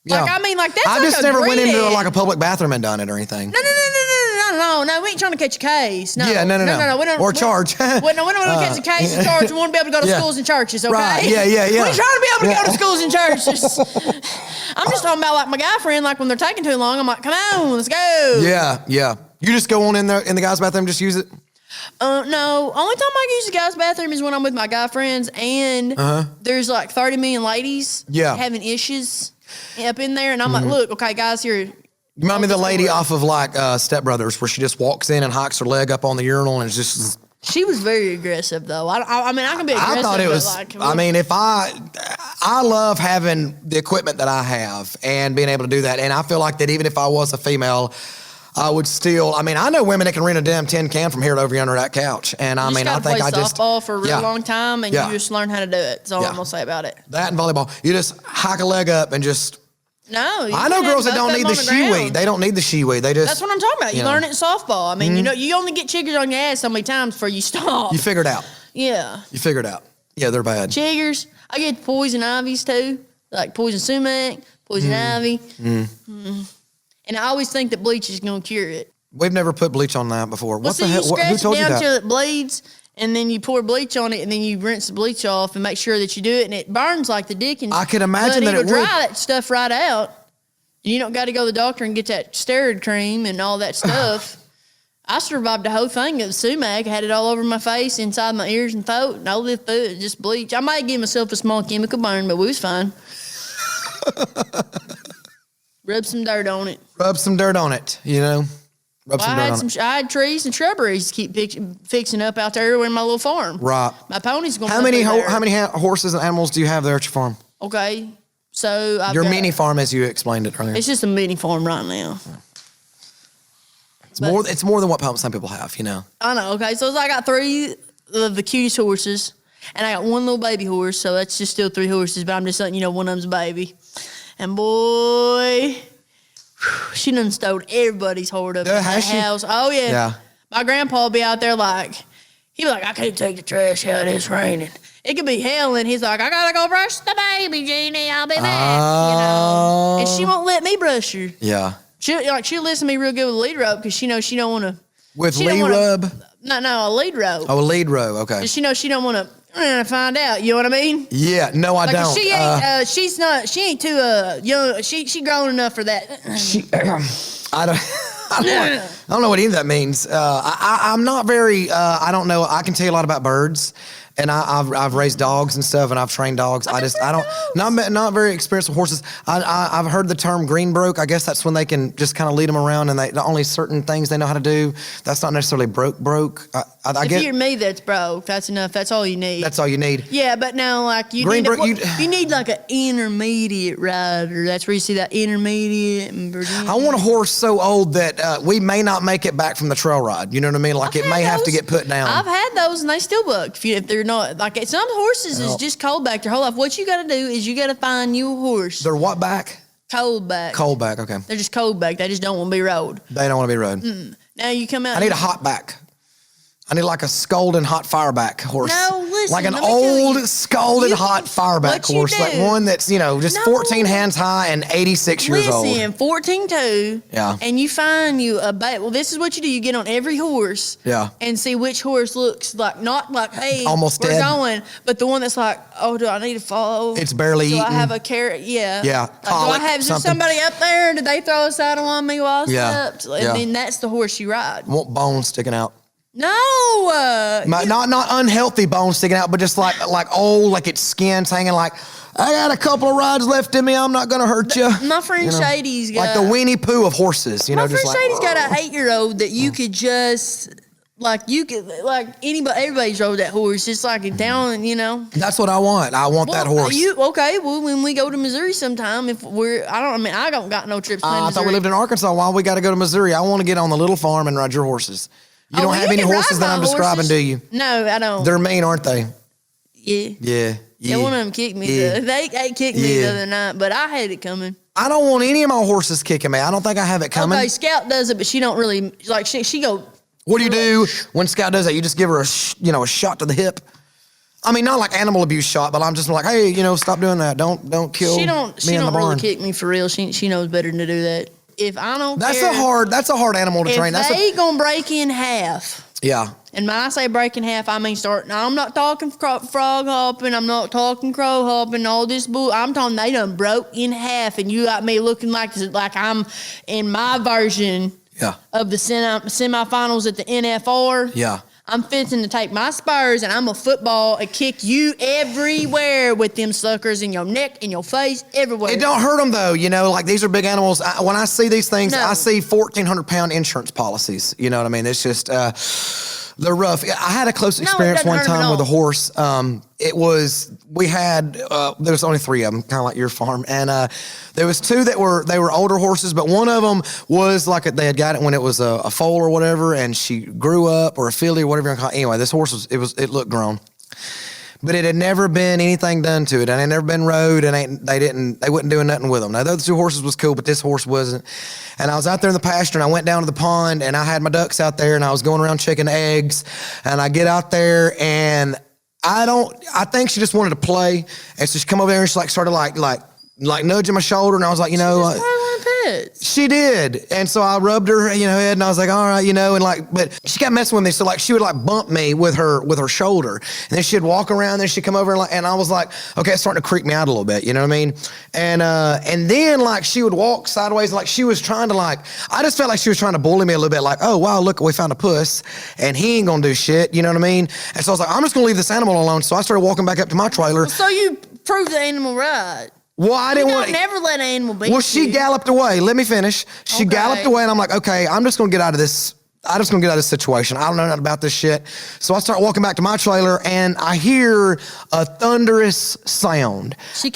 [SPEAKER 2] Like, I mean, like, that's
[SPEAKER 1] I
[SPEAKER 2] like
[SPEAKER 1] just never went into like a public bathroom and done it or anything.
[SPEAKER 2] No, we ain't trying to catch a case. No.
[SPEAKER 1] Yeah, no.
[SPEAKER 2] We don't,
[SPEAKER 1] or charge.
[SPEAKER 2] We don't want to catch a case and charge. We want to be able to go to schools and churches, okay?
[SPEAKER 1] Right, yeah.
[SPEAKER 2] We trying to be able to go to schools and churches. I'm just talking about like my guy friend, like when they're taking too long, I'm like, come on, let's go.
[SPEAKER 1] Yeah. You just go on in there in the guy's bathroom, just use it?
[SPEAKER 2] No, only time I use the guy's bathroom is when I'm with my guy friends and there's like 30 million ladies having issues up in there. And I'm like, look, okay, guys, here.
[SPEAKER 1] You remind me of the lady off of like Step Brothers where she just walks in and hikes her leg up on the urinal and it's just...
[SPEAKER 2] She was very aggressive though. I mean, I can be aggressive.
[SPEAKER 1] I thought it was,
[SPEAKER 2] like,
[SPEAKER 1] I mean, if I love having the equipment that I have and being able to do that. And I feel like that even if I was a female, I would still, I mean, I know women that can rent a damn tin can from here to over under that couch. And I mean, I think I just.
[SPEAKER 2] Play softball for a real long time and you just learn how to do it. That's all I'm going to say about it.
[SPEAKER 1] That and volleyball. You just hike a leg up and just
[SPEAKER 2] No,
[SPEAKER 1] I know girls that don't need the shiwi. They don't need the shiwi. They just.
[SPEAKER 2] That's what I'm talking about. You learn it in softball. I mean,
[SPEAKER 1] Mm-hmm.
[SPEAKER 2] you only get chiggers on your ass so many times before you stop.
[SPEAKER 1] You figure it out.
[SPEAKER 2] Yeah.
[SPEAKER 1] You figure it out. Yeah, they're bad.
[SPEAKER 2] Chiggers. I get poison ivies too, like poison sumac, poison ivy. And I always think that bleach is going to cure it.
[SPEAKER 1] We've never put bleach on that before.
[SPEAKER 2] Well,
[SPEAKER 1] What the hell?
[SPEAKER 2] You scratch
[SPEAKER 1] Who told
[SPEAKER 2] it
[SPEAKER 1] you
[SPEAKER 2] down
[SPEAKER 1] that?
[SPEAKER 2] till it bleeds, and then you pour bleach on it, and then you rinse the bleach off and make sure that you do it, and it burns like the dickens.
[SPEAKER 1] I can imagine
[SPEAKER 2] but
[SPEAKER 1] that it
[SPEAKER 2] it'll
[SPEAKER 1] would.
[SPEAKER 2] dry that stuff right out. You don't got to go to the doctor and get that steroid cream and all that stuff. I survived the whole thing of the sumac. I had it all over my face, inside my ears and throat, and I lived through it, just bleach. I might give myself a small chemical burn, but we was fine. Rub some dirt on it.
[SPEAKER 1] Rub some dirt on it, you know? Rub some dirt on it.
[SPEAKER 2] I had trees and shrubberies to keep fixing up out there in my little farm.
[SPEAKER 1] Right.
[SPEAKER 2] My pony's going to
[SPEAKER 1] How many horses and animals do you have there at your farm?
[SPEAKER 2] Okay. So I've
[SPEAKER 1] Your
[SPEAKER 2] got,
[SPEAKER 1] mini farm, as you explained it earlier.
[SPEAKER 2] It's just a mini farm right now.
[SPEAKER 1] It's more than what some people have, you know.
[SPEAKER 2] I know. Okay. So I got 3 of the cutest horses, and I got 1 little baby horse. So that's just still 3 horses, but I'm just letting you know one of them's a baby. And boy, she done stole everybody's heart up in that house. Oh yeah.
[SPEAKER 1] Yeah.
[SPEAKER 2] My grandpa would be out there like, he'd be like, I can't take the trash out, it's raining. It could be hailing. He's like, I gotta go brush the baby, Jeannie. I'll be back. You know, and she won't let me brush her.
[SPEAKER 1] Yeah.
[SPEAKER 2] She'll listen to me real good with a lead rope because she knows she don't want to.
[SPEAKER 1] With lead rub?
[SPEAKER 2] No, a lead rope.
[SPEAKER 1] Oh, a lead rope. Okay.
[SPEAKER 2] She knows she don't want to find out. You know what I mean?
[SPEAKER 1] Yeah. No, I don't.
[SPEAKER 2] She ain't. She's not. She ain't too young. She grown enough for that.
[SPEAKER 1] I don't know what any of that means. I'm not very. I don't know. I can tell you a lot about birds. And I've raised dogs and stuff, and I've trained dogs. I don't not very experienced with horses. I've heard the term green broke. I guess that's when they can just kind of lead them around, and the only certain things they know how to do. That's not necessarily broke. I
[SPEAKER 2] If
[SPEAKER 1] get.
[SPEAKER 2] you're me, that's broke. That's enough. That's all you need.
[SPEAKER 1] That's all you need.
[SPEAKER 2] Yeah, but now like you need like an intermediate rider. That's where you see that intermediate.
[SPEAKER 1] I want a horse so old that we may not make it back from the trail ride. You know what I mean? Like it may have to get put down.
[SPEAKER 2] I've had those, and they still buck. If they're not like some horses is just cold back their whole life. What you got to do is you got to find you a horse.
[SPEAKER 1] They're what back?
[SPEAKER 2] Cold back.
[SPEAKER 1] Cold back. Okay.
[SPEAKER 2] They're just cold back. They just don't want to be rode.
[SPEAKER 1] They don't want to be rode.
[SPEAKER 2] Now you come out.
[SPEAKER 1] I need a hot back. I need like a scalding hot fireback horse.
[SPEAKER 2] No, listen.
[SPEAKER 1] Like an old scalded hot fireback horse. Like one that's, just 14 hands high and 86 years old.
[SPEAKER 2] Listen, 14-2.
[SPEAKER 1] Yeah.
[SPEAKER 2] And you find you a well, this is what you do. You get on every horse.
[SPEAKER 1] Yeah.
[SPEAKER 2] And see which horse looks like, not like, hey,
[SPEAKER 1] almost
[SPEAKER 2] we're
[SPEAKER 1] dead.
[SPEAKER 2] Going, but the one that's like, oh, do I need to follow?
[SPEAKER 1] It's barely eating.
[SPEAKER 2] Do I have a carrot? Yeah.
[SPEAKER 1] Yeah.
[SPEAKER 2] Like, do I have
[SPEAKER 1] something.
[SPEAKER 2] somebody up there? Did they throw a saddle on me while I slept? And
[SPEAKER 1] Yeah.
[SPEAKER 2] then that's the horse you ride.
[SPEAKER 1] Want bones sticking out.
[SPEAKER 2] No.
[SPEAKER 1] Not unhealthy bones sticking out, but just like old, like its skin's hanging like, I got a couple of rides left in me. I'm not going to hurt you.
[SPEAKER 2] My friend Shady's got.
[SPEAKER 1] Like the Winnie Pooh of horses,
[SPEAKER 2] My
[SPEAKER 1] just
[SPEAKER 2] friend Shady's got an 8-year-old that you could just. Everybody's rode that horse. It's like a down,
[SPEAKER 1] That's what I want. I want that horse.
[SPEAKER 2] Well, when we go to Missouri sometime, I don't got no trips planned.
[SPEAKER 1] I thought we lived in Arkansas. Why we got to go to Missouri? I want to get on the little farm and ride your horses. You don't have any horses that I'm describing, do you?
[SPEAKER 2] No, I don't.
[SPEAKER 1] They're mean, aren't they?
[SPEAKER 2] Yeah. Yeah, one of them kicked me.
[SPEAKER 1] Yeah.
[SPEAKER 2] They kicked me the other night, but I had it coming.
[SPEAKER 1] I don't want any of my horses kicking me. I don't think I have it coming.
[SPEAKER 2] Okay, Scout does it, but she don't really, like, she go.
[SPEAKER 1] What do you do when Scout does that? You just give her a shot to the hip. I mean, not like animal abuse shot, but I'm just like, hey, stop doing that. Don't kill me in the barn.
[SPEAKER 2] She don't really kick me for real. She knows better than to do that. If I don't
[SPEAKER 1] That's
[SPEAKER 2] care.
[SPEAKER 1] That's a hard animal to train.
[SPEAKER 2] If they gonna break in half.
[SPEAKER 1] Yeah.
[SPEAKER 2] And when I say break in half, I mean start. Now, I'm not talking frog hopping. I'm not talking crow hopping. All this bull. I'm talking they done broke in half, and you got me looking like I'm in my version.
[SPEAKER 1] Yeah.
[SPEAKER 2] Of the semifinals at the NFR.
[SPEAKER 1] Yeah.
[SPEAKER 2] I'm fixing to take my spurs and I'm a football and kick you everywhere with them suckers in your neck, in your face, everywhere.
[SPEAKER 1] It don't hurt them though, like these are big animals. When I see these things, I see 1,400-pound insurance policies. You know what I mean? It's just, they're rough. I had a close experience one time with a horse. There was only 3 of them, kind of like your farm. And there was 2 they were older horses, but one of them was like they had got it when it was a foal or whatever, and she grew up, or a filly or whatever you want to call it. Anyway, this horse it looked grown. but it had never been anything done to it. And it had never been rode, and they wasn't doing nothing with them. Now, the other two horses was cool, but this horse wasn't. And I was out there in the pasture, and I went down to the pond, and I had my ducks out there, and I was going around checking eggs. And I get out there, and I think she just wanted to play. And so she come over there, and she started nudging my shoulder, and I was like, she did. And so I rubbed her, head, and I was like, all right, but she kept messing with me. So she would bump me with her shoulder. And then she'd walk around, then she'd come over and I was like, okay, it's starting to creep me out a little bit. You know what I mean? And then she would walk sideways, she was trying to I just felt like she was trying to bully me a little bit. Oh, wow, look, we found a puss and he ain't gonna do shit. You know what I mean? And so I was like, I'm just gonna leave this animal alone. So I started walking back up to my trailer.
[SPEAKER 2] So you proved the animal right.
[SPEAKER 1] Well, I didn't want to.
[SPEAKER 2] Never let an animal beat you.
[SPEAKER 1] Well, she galloped away. Let me finish. She galloped away, and I'm like, okay, I'm just going to get out of this. I'm just going to get out of this situation. I don't know nothing about this shit. So I start walking back to my trailer, and I hear a thunderous sound.
[SPEAKER 2] She's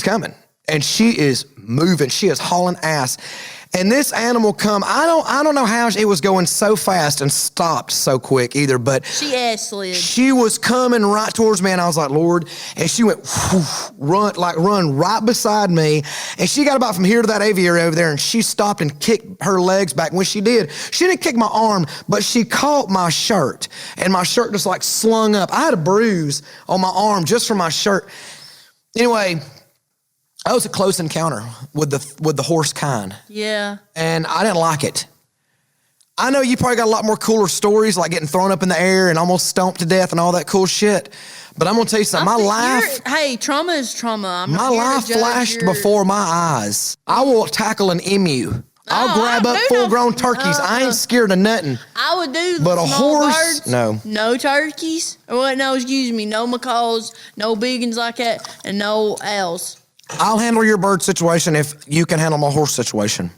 [SPEAKER 2] coming.
[SPEAKER 1] And she is moving. She is hauling ass. And this animal come, I don't know how it was going so fast and stopped so quick either, but
[SPEAKER 2] she ass slid.
[SPEAKER 1] She was coming right towards me, and I was like, Lord, and she went run right beside me, and she got about from here to that aviary over there, and she stopped and kicked her legs back. When she did, she didn't kick my arm, but she caught my shirt, and my shirt just slung up. I had a bruise on my arm just from my shirt. Anyway, that was a close encounter with the horse kind.
[SPEAKER 2] Yeah.
[SPEAKER 1] And I didn't like it. I know you probably got a lot more cooler stories, like getting thrown up in the air and almost stomped to death and all that cool shit. But I'm gonna tell you something.
[SPEAKER 2] Hey, trauma is trauma.
[SPEAKER 1] My life flashed before my eyes. I will tackle an emu. I'll grab up full-grown turkeys. I ain't scared of nothing.
[SPEAKER 2] I would do
[SPEAKER 1] but a horse,
[SPEAKER 2] birds,
[SPEAKER 1] no.
[SPEAKER 2] No turkeys. No macaws, no big ones like that, and no owls.
[SPEAKER 1] I'll handle your bird situation if you can handle my horse situation.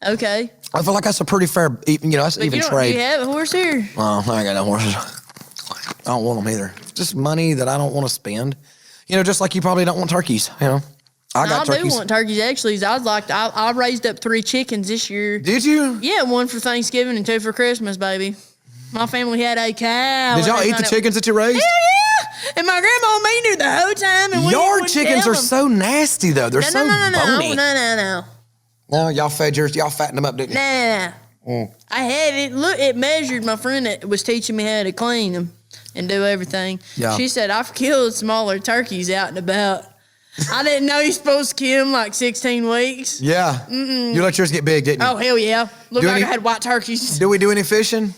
[SPEAKER 2] Okay.
[SPEAKER 1] I feel like that's a pretty fair, that's even trade.
[SPEAKER 2] Do you have a horse here?
[SPEAKER 1] Oh, I ain't got no horses. I don't want them either. It's just money that I don't want to spend. Just like you probably don't want turkeys, I got turkeys.
[SPEAKER 2] I do want turkeys, actually. I raised up 3 chickens this year.
[SPEAKER 1] Did you?
[SPEAKER 2] Yeah, 1 for Thanksgiving and 2 for Christmas, baby. My family had a cow.
[SPEAKER 1] Did y'all eat the chickens that you raised?
[SPEAKER 2] Hell yeah! And my grandma made it the whole time. And
[SPEAKER 1] your chickens are so nasty, though. They're so bony.
[SPEAKER 2] No.
[SPEAKER 1] No, y'all fattened them up, didn't you?
[SPEAKER 2] No. I had it. Look, it measured. My friend that was teaching me how to clean them and do everything. Yeah. She said, I've killed smaller turkeys out and about. I didn't know you're supposed to kill them 16 weeks.
[SPEAKER 1] Yeah. You let yours get big, didn't you?
[SPEAKER 2] Oh, hell yeah. Looked like I had white turkeys.
[SPEAKER 1] Do we do any fishing?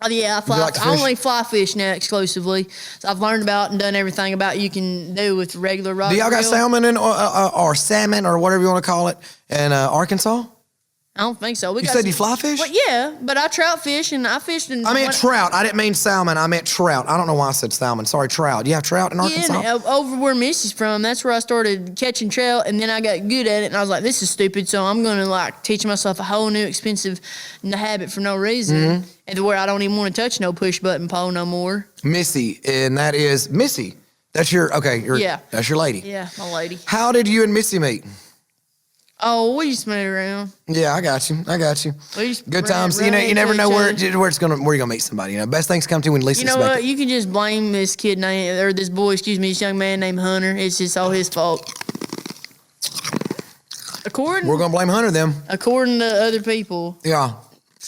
[SPEAKER 2] Oh, yeah, I only fly fish now exclusively. So I've learned about and done everything about you can do with regular rod.
[SPEAKER 1] Do y'all got salmon or salmon or whatever you want to call it in Arkansas?
[SPEAKER 2] I don't think so.
[SPEAKER 1] You said you fly fish?
[SPEAKER 2] Well, yeah, but I trout fish and I fished in...
[SPEAKER 1] I meant trout. I didn't mean salmon. I meant trout. I don't know why I said salmon. Sorry, trout. You have trout in Arkansas?
[SPEAKER 2] Yeah, over where Missy's from, that's where I started catching trout, and then I got good at it, and I was like, this is stupid, so I'm going to teach myself a whole new expensive habit for no reason, and to where I don't even want to touch no push button pole no more.
[SPEAKER 1] Missy, and that is Missy. That's your that's your lady.
[SPEAKER 2] Yeah, my lady.
[SPEAKER 1] How did you and Missy meet?
[SPEAKER 2] Oh, we just moved around.
[SPEAKER 1] Yeah, I got you. Good times. You never know where you're gonna meet somebody. Best things come to when least expected.
[SPEAKER 2] You know what? You can just blame this this young man named Hunter. It's just all his fault.
[SPEAKER 1] We're gonna blame Hunter then.
[SPEAKER 2] According to other people.
[SPEAKER 1] Yeah.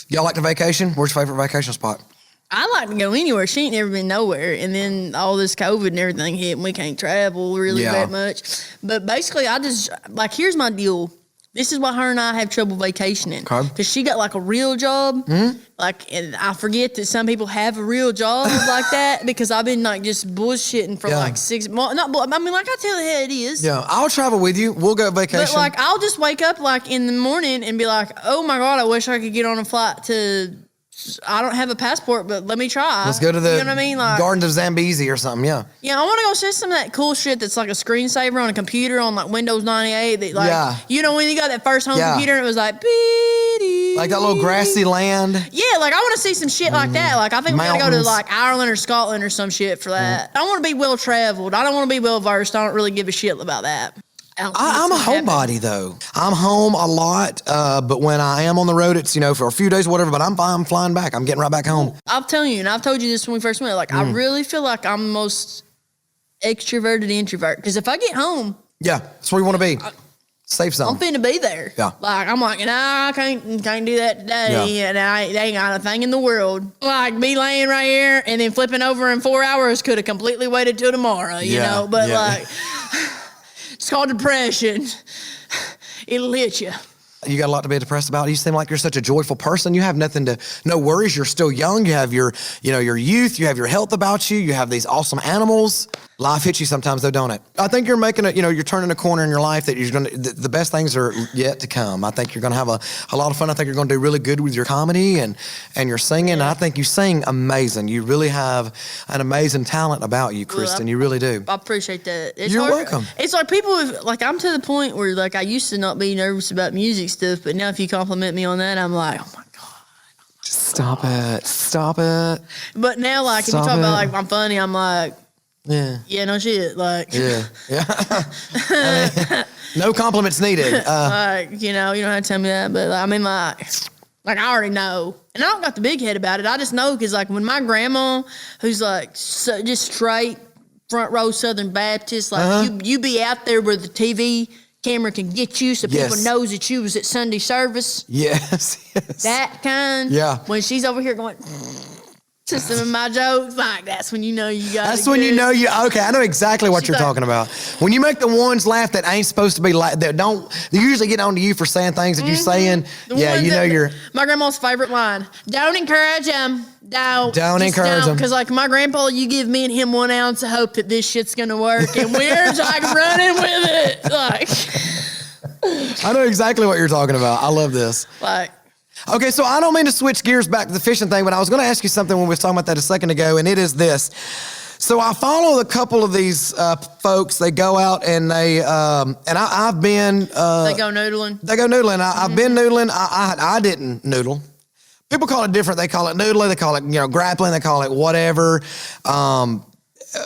[SPEAKER 1] Y'all like to vacation? Where's your favorite vacation spot?
[SPEAKER 2] I like to go anywhere. She ain't never been nowhere. And then all this COVID and everything hit and we can't travel really that much. But basically, I just, here's my deal. This is why her and I have trouble vacationing. Because she got a real job. And I forget that some people have a real job like that because I've been just bullshitting for 6 months. I tell the hell it is.
[SPEAKER 1] Yeah, I'll travel with you. We'll go vacation.
[SPEAKER 2] But I'll just wake up in the morning and be like, oh my God, I wish I could get on a flight to... I don't have a passport, but let me try.
[SPEAKER 1] Let's go to the Gardens of Zambezi or something, yeah.
[SPEAKER 2] Yeah, I want to go see some of that cool shit that's like a screensaver on a computer on Windows 98. That, when you got that first home computer and it was like
[SPEAKER 1] that little grassy land?
[SPEAKER 2] Yeah, I want to see some shit like that. I think we got to go to Ireland or Scotland or some shit for that. I want to be well-traveled. I don't want to be well-versed. I don't really give a shit about that.
[SPEAKER 1] I'm a homebody, though. I'm home a lot, but when I am on the road, it's, for a few days or whatever, but I'm flying back. I'm getting right back home.
[SPEAKER 2] I'm telling you, and I've told you this when we first met, I really feel like I'm the most extroverted introvert. Because if I get home,
[SPEAKER 1] Yeah, that's where you want to be. Safe zone.
[SPEAKER 2] I'm finna be there.
[SPEAKER 1] Yeah.
[SPEAKER 2] Like, I'm like, nah, I can't do that today.
[SPEAKER 1] Yeah.
[SPEAKER 2] And they ain't got a thing in the world. Like, me laying right here and then flipping over in 4 hours could have completely waited till tomorrow, you know? But, like, it's called depression. It'll hit you.
[SPEAKER 1] You got a lot to be depressed about. You seem like you're such a joyful person. You have no worries. You're still young. You have your youth. You have your health about you. You have these awesome animals. Life hits you sometimes though, don't it? I think you're making you're turning a corner in your life that the best things are yet to come. I think you're going to have a lot of fun. I think you're going to do really good with your comedy and your singing. And I think you sing amazing. You really have an amazing talent about you, Kristen. You really do.
[SPEAKER 2] I appreciate that.
[SPEAKER 1] You're welcome.
[SPEAKER 2] It's like people, I'm to the point where like I used to not be nervous about music stuff, but now if you compliment me on that, I'm like, oh my God.
[SPEAKER 1] Stop it.
[SPEAKER 2] But now like if you talk about like I'm funny, I'm like, yeah, no shit. Like,
[SPEAKER 1] yeah. I mean, no compliments needed.
[SPEAKER 2] like, you don't have to tell me that, but I mean, like I already know, and I don't got the big head about it. I just know because like when my grandma, who's like just straight front row Southern Baptist, like you be out there where the TV camera can get you, so people knows that you was at Sunday service.
[SPEAKER 1] Yes.
[SPEAKER 2] That kind.
[SPEAKER 1] Yeah.
[SPEAKER 2] When she's over here going. To some of my jokes, like that's when you know you got.
[SPEAKER 1] That's when you know you. Okay, I know exactly what you're talking about. When you make the ones laugh that ain't supposed to be like that, they usually get on to you for saying things that you're saying. You're.
[SPEAKER 2] My grandma's favorite line: "Don't encourage him. Don't
[SPEAKER 1] encourage him."
[SPEAKER 2] Because like my grandpa, you give me and him 1 ounce of hope that this shit's gonna work, and we're like running with it. Like,
[SPEAKER 1] I know exactly what you're talking about. I love this.
[SPEAKER 2] Like.
[SPEAKER 1] Okay, so I don't mean to switch gears back to the fishing thing, but I was going to ask you something when we were talking about that a second ago, and it is this. So I follow a couple of these folks. They go out and I've been. They
[SPEAKER 2] go noodling.
[SPEAKER 1] I've been noodling. I didn't noodle. People call it different. They call it noodling. They call it grappling. They call it whatever.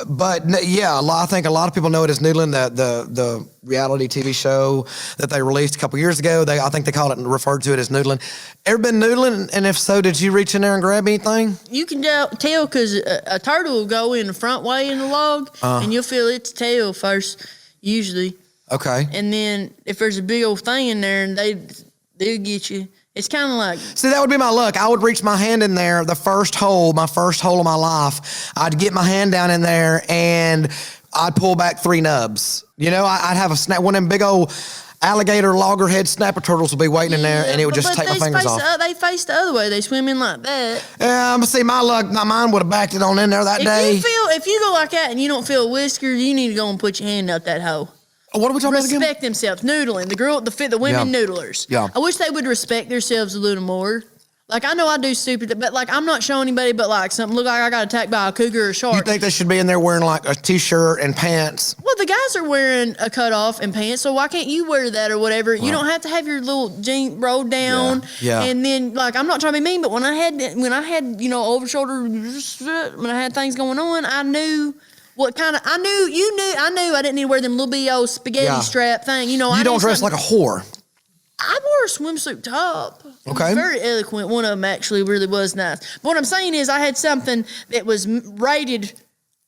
[SPEAKER 1] But yeah, I think a lot of people know it as noodling, the reality TV show that they released a couple years ago. I think they called it and referred to it as noodling. Ever been noodling? And if so, did you reach in there and grab anything?
[SPEAKER 2] You can tell because a turtle will go in the front way in the log, and you'll feel its tail first, usually.
[SPEAKER 1] Okay.
[SPEAKER 2] And then if there's a big old thing in there, and they'll get you. It's kind of like...
[SPEAKER 1] See, that would be my luck. I would reach my hand in there, my first hole of my life. I'd get my hand down in there, and I'd pull back 3 nubs. I'd have one of them big old alligator loggerhead snapper turtles would be waiting in there, and it would just take my fingers off.
[SPEAKER 2] They face the other way. They swim in like that.
[SPEAKER 1] Yeah, but see, my luck, mine would have backed it on in there that day.
[SPEAKER 2] If you go like that and you don't feel a whisker, you need to go and put your hand out that hole.
[SPEAKER 1] What are we talking about again?
[SPEAKER 2] Respect themselves. Noodling. The women noodlers.
[SPEAKER 1] Yeah.
[SPEAKER 2] I wish they would respect themselves a little more. Like, I know I do stupid, but like, I'm not showing anybody, but like something look like I got attacked by a cougar or a shark.
[SPEAKER 1] You think they should be in there wearing like a t-shirt and pants?
[SPEAKER 2] Well, the guys are wearing a cutoff and pants, so why can't you wear that or whatever? Right. You don't have to have your little jean rolled down.
[SPEAKER 1] Yeah.
[SPEAKER 2] And then, like, I'm not trying to be mean, but when I had over shoulder, when I had things going on, I knew. I knew I didn't need to wear them little B.O. spaghetti strap thing. You
[SPEAKER 1] don't dress like a whore.
[SPEAKER 2] I wore a swimsuit top.
[SPEAKER 1] Okay.
[SPEAKER 2] Very eloquent. One of them actually really was nice. But what I'm saying is I had something that was rated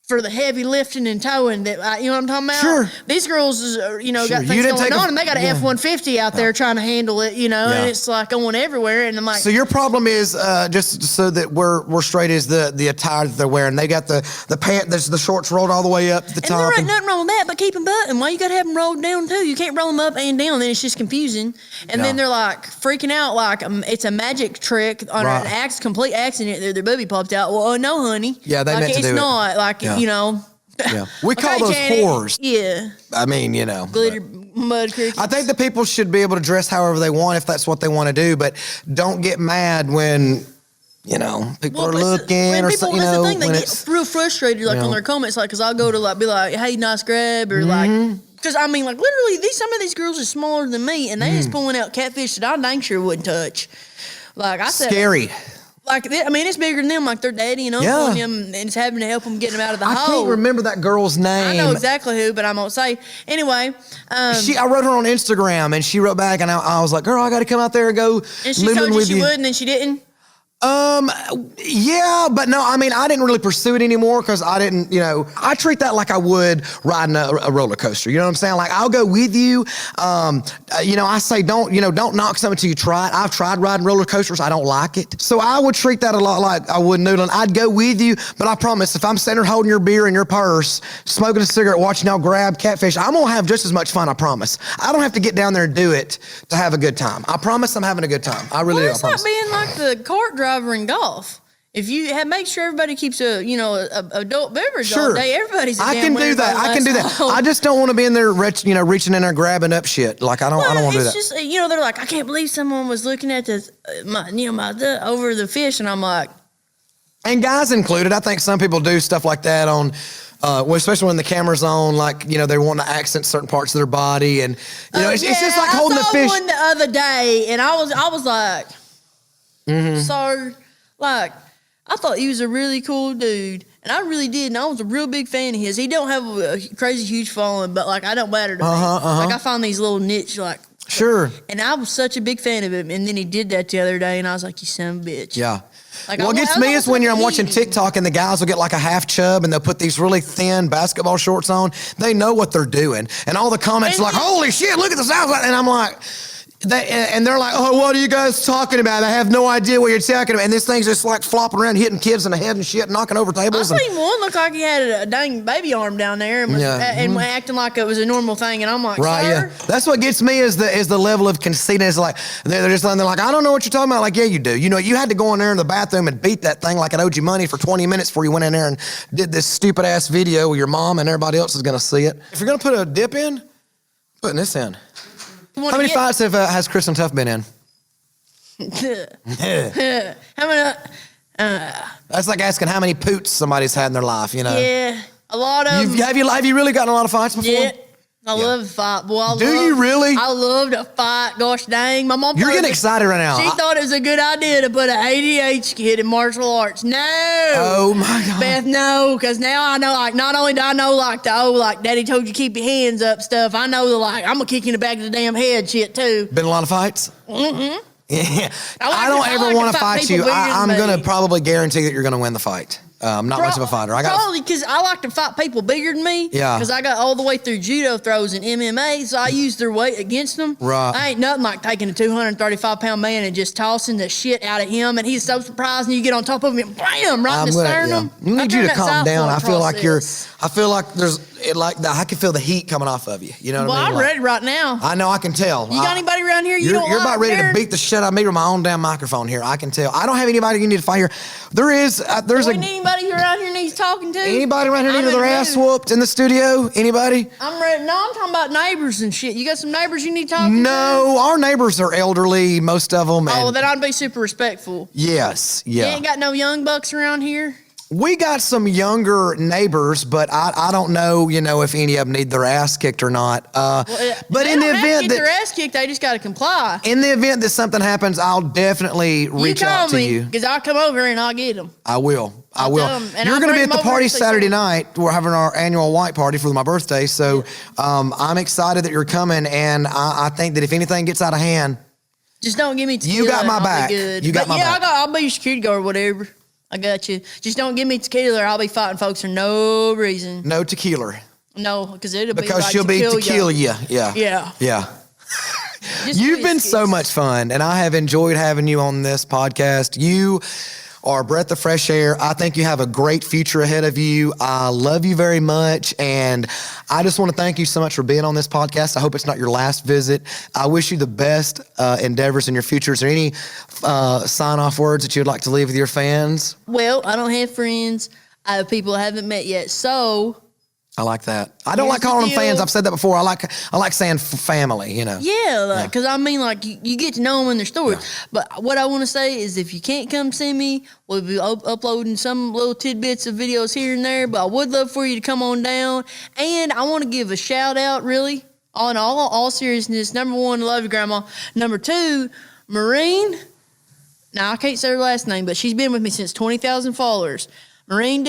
[SPEAKER 2] for the heavy lifting and towing that, you know what I'm talking about?
[SPEAKER 1] Sure.
[SPEAKER 2] These girls, got things going on, and they got an F-150 out there trying to handle it, and it's like going everywhere. And I'm like,
[SPEAKER 1] so your problem is just so that we're straight is the attire that they're wearing. They got the pant, there's the shorts rolled all the way up to the top.
[SPEAKER 2] And there ain't nothing wrong with that, but keep them buttoned. Why you got to have them rolled down too? You can't roll them up and down. Then it's just confusing. And then they're like freaking out like it's a magic trick on an complete accident. Their booby popped out. Well, no, honey.
[SPEAKER 1] Yeah, they meant to do it.
[SPEAKER 2] It's not like
[SPEAKER 1] Yeah. We call those whores.
[SPEAKER 2] Yeah.
[SPEAKER 1] I mean,
[SPEAKER 2] Glitter mud crickets.
[SPEAKER 1] I think the people should be able to dress however they want if that's what they want to do, but don't get mad when, people are looking or something.
[SPEAKER 2] That's the thing. They get real frustrated on their comments, like, because I'll go to be like, hey, nice grab, or like, because I mean, like, literally, some of these girls are smaller than me, and they just pulling out catfish that I dang sure wouldn't touch. Like I said,
[SPEAKER 1] scary.
[SPEAKER 2] Like, I mean, it's bigger than them, like their daddy and uncle and them, and it's having to help them get them out of the hole.
[SPEAKER 1] I can't remember that girl's name.
[SPEAKER 2] I know exactly who, but I won't say. Anyway.
[SPEAKER 1] I wrote her on Instagram, and she wrote back, and I was like, girl, I got to come out there and go
[SPEAKER 2] and she told you she would, and then she didn't?
[SPEAKER 1] Yeah, but no, I mean, I didn't really pursue it anymore because I didn't, I treat that like I would riding a roller coaster. You know what I'm saying? Like, I'll go with you. I say don't knock something until you try it. I've tried riding roller coasters. I don't like it. So I would treat that a lot like I would noodling. I'd go with you, but I promise if I'm sitting there holding your beer in your purse, smoking a cigarette, watching y'all grab catfish, I'm going to have just as much fun, I promise. I don't have to get down there and do it to have a good time. I promise I'm having a good time. I really do.
[SPEAKER 2] It's like being like the cart driver in golf. If you make sure everybody keeps a adult beverage all day, everybody's a
[SPEAKER 1] I can do that. I can do that. I just don't want to be in there, reaching in there grabbing up shit. Like I don't want to do that.
[SPEAKER 2] It's just they're like, I can't believe someone was looking at this over the fish, and I'm like,
[SPEAKER 1] and guys included. I think some people do stuff like that on. Especially when the camera's on, like, they want to accent certain parts of their body, and it's just like holding the fish.
[SPEAKER 2] I saw one the other day, and I was like, so like. I thought he was a really cool dude, and I really did, and I was a real big fan of his. He don't have a crazy huge following, but like I don't matter to me. Like I found these little niche
[SPEAKER 1] Sure.
[SPEAKER 2] And I was such a big fan of him, and then he did that the other day, and I was like, you son of a bitch.
[SPEAKER 1] Yeah. Like, what gets me is when I'm watching TikTok and the guys will get like a half chub and they'll put these really thin basketball shorts on. They know what they're doing, and all the comments are like, holy shit, look at the sound, and I'm like. They're like, oh, what are you guys talking about? I have no idea what you're talking about. And this thing's just like flopping around, hitting kids in the head and shit, knocking over tables.
[SPEAKER 2] I seen one look like he had a dang baby arm down there and was acting like it was a normal thing. And I'm like,
[SPEAKER 1] right,
[SPEAKER 2] sir?
[SPEAKER 1] Yeah. That's what gets me is the level of conceit. It's like they're like, I don't know what you're talking about. Like, yeah, you do. You had to go in there in the bathroom and beat that thing like it owed you money for 20 minutes before you went in there and did this stupid ass video where your mom and everybody else is gonna see it. If you're gonna put a dip in, putting this in. How many fights has Kristen Tuff been in?
[SPEAKER 2] How many?
[SPEAKER 1] That's like asking how many poots somebody's had in their life,
[SPEAKER 2] Yeah, a lot of them.
[SPEAKER 1] Have you really gotten a lot of fights before?
[SPEAKER 2] Yeah. I love to fight, boy.
[SPEAKER 1] Do you really?
[SPEAKER 2] I love to fight. Gosh dang, my mom.
[SPEAKER 1] You're getting excited right now.
[SPEAKER 2] She thought it was a good idea to put an ADH kid in martial arts. No.
[SPEAKER 1] Oh my God.
[SPEAKER 2] Beth, no, because now I know. Like, not only do I know like Daddy told you keep your hands up stuff. I know I'm gonna kick you in the back of the damn head shit too.
[SPEAKER 1] Been a lot of fights. Mm-hmm. Yeah. I don't ever want to fight you. I'm gonna probably guarantee that you're gonna win the fight. I'm not much of a fighter.
[SPEAKER 2] Probably because I like to fight people bigger than me.
[SPEAKER 1] Yeah.
[SPEAKER 2] Because I got all the way through judo throws and MMA, so I use their weight against them.
[SPEAKER 1] Right.
[SPEAKER 2] I ain't nothing like taking a 235-pound man and just tossing the shit out of him, and he's so surprised, and you get on top of him and bam, right in the sternum.
[SPEAKER 1] Yeah. I need you to calm down. I feel like there's I can feel the heat coming off of you. You know what I mean?
[SPEAKER 2] Well, I'm ready right now.
[SPEAKER 1] I know, I can tell.
[SPEAKER 2] You got anybody around here
[SPEAKER 1] you're about ready to beat the shit out of me with my own damn microphone here. I can tell. I don't have anybody you need to fight here. There's
[SPEAKER 2] anybody around here needs talking to?
[SPEAKER 1] Anybody around here need their ass whooped in the studio? Anybody?
[SPEAKER 2] I'm ready. No, I'm talking about neighbors and shit. You got some neighbors you need to talk to?
[SPEAKER 1] No, our neighbors are elderly, most of them.
[SPEAKER 2] Oh, then I'd be super respectful.
[SPEAKER 1] Yes, yeah.
[SPEAKER 2] You ain't got no young bucks around here?
[SPEAKER 1] We got some younger neighbors, but I don't know, if any of them need their ass kicked or not. But in the event that
[SPEAKER 2] their ass kicked, they just got to comply.
[SPEAKER 1] In the event that something happens, I'll definitely reach out to you.
[SPEAKER 2] Because I'll come over and I'll get them.
[SPEAKER 1] I will. You're going to be at the party Saturday night. We're having our annual white party for my birthday, so I'm excited that you're coming, and I think that if anything gets out of hand,
[SPEAKER 2] just don't give me tequila.
[SPEAKER 1] You got my back. You got my back.
[SPEAKER 2] I'll be your security guard or whatever. I got you. Just don't give me tequila or I'll be fighting folks for no reason.
[SPEAKER 1] No tequila.
[SPEAKER 2] No, because it'll be
[SPEAKER 1] because she'll be tequila. Yeah. Yeah. You've been so much fun, and I have enjoyed having you on this podcast. You are a breath of fresh air. I think you have a great future ahead of you. I love you very much, and I just want to thank you so much for being on this podcast. I hope it's not your last visit. I wish you the best endeavors in your future. Is there any sign-off words that you'd like to leave with your fans?
[SPEAKER 2] Well, I don't have friends. I have people I haven't met yet, so...
[SPEAKER 1] I like that. I don't like calling them fans. I've said that before. I like saying family,
[SPEAKER 2] Yeah, because you get to know them in their stories. Yeah. But what I want to say is if you can't come see me, we'll be uploading some little tidbits of videos here and there, but I would love for you to come on down. And I want to give a shout out, really, on all seriousness. Number one, love you, Grandma. Number two, Maureen. Now, I can't say her last name, but she's been with me since 20,000 followers. Maureen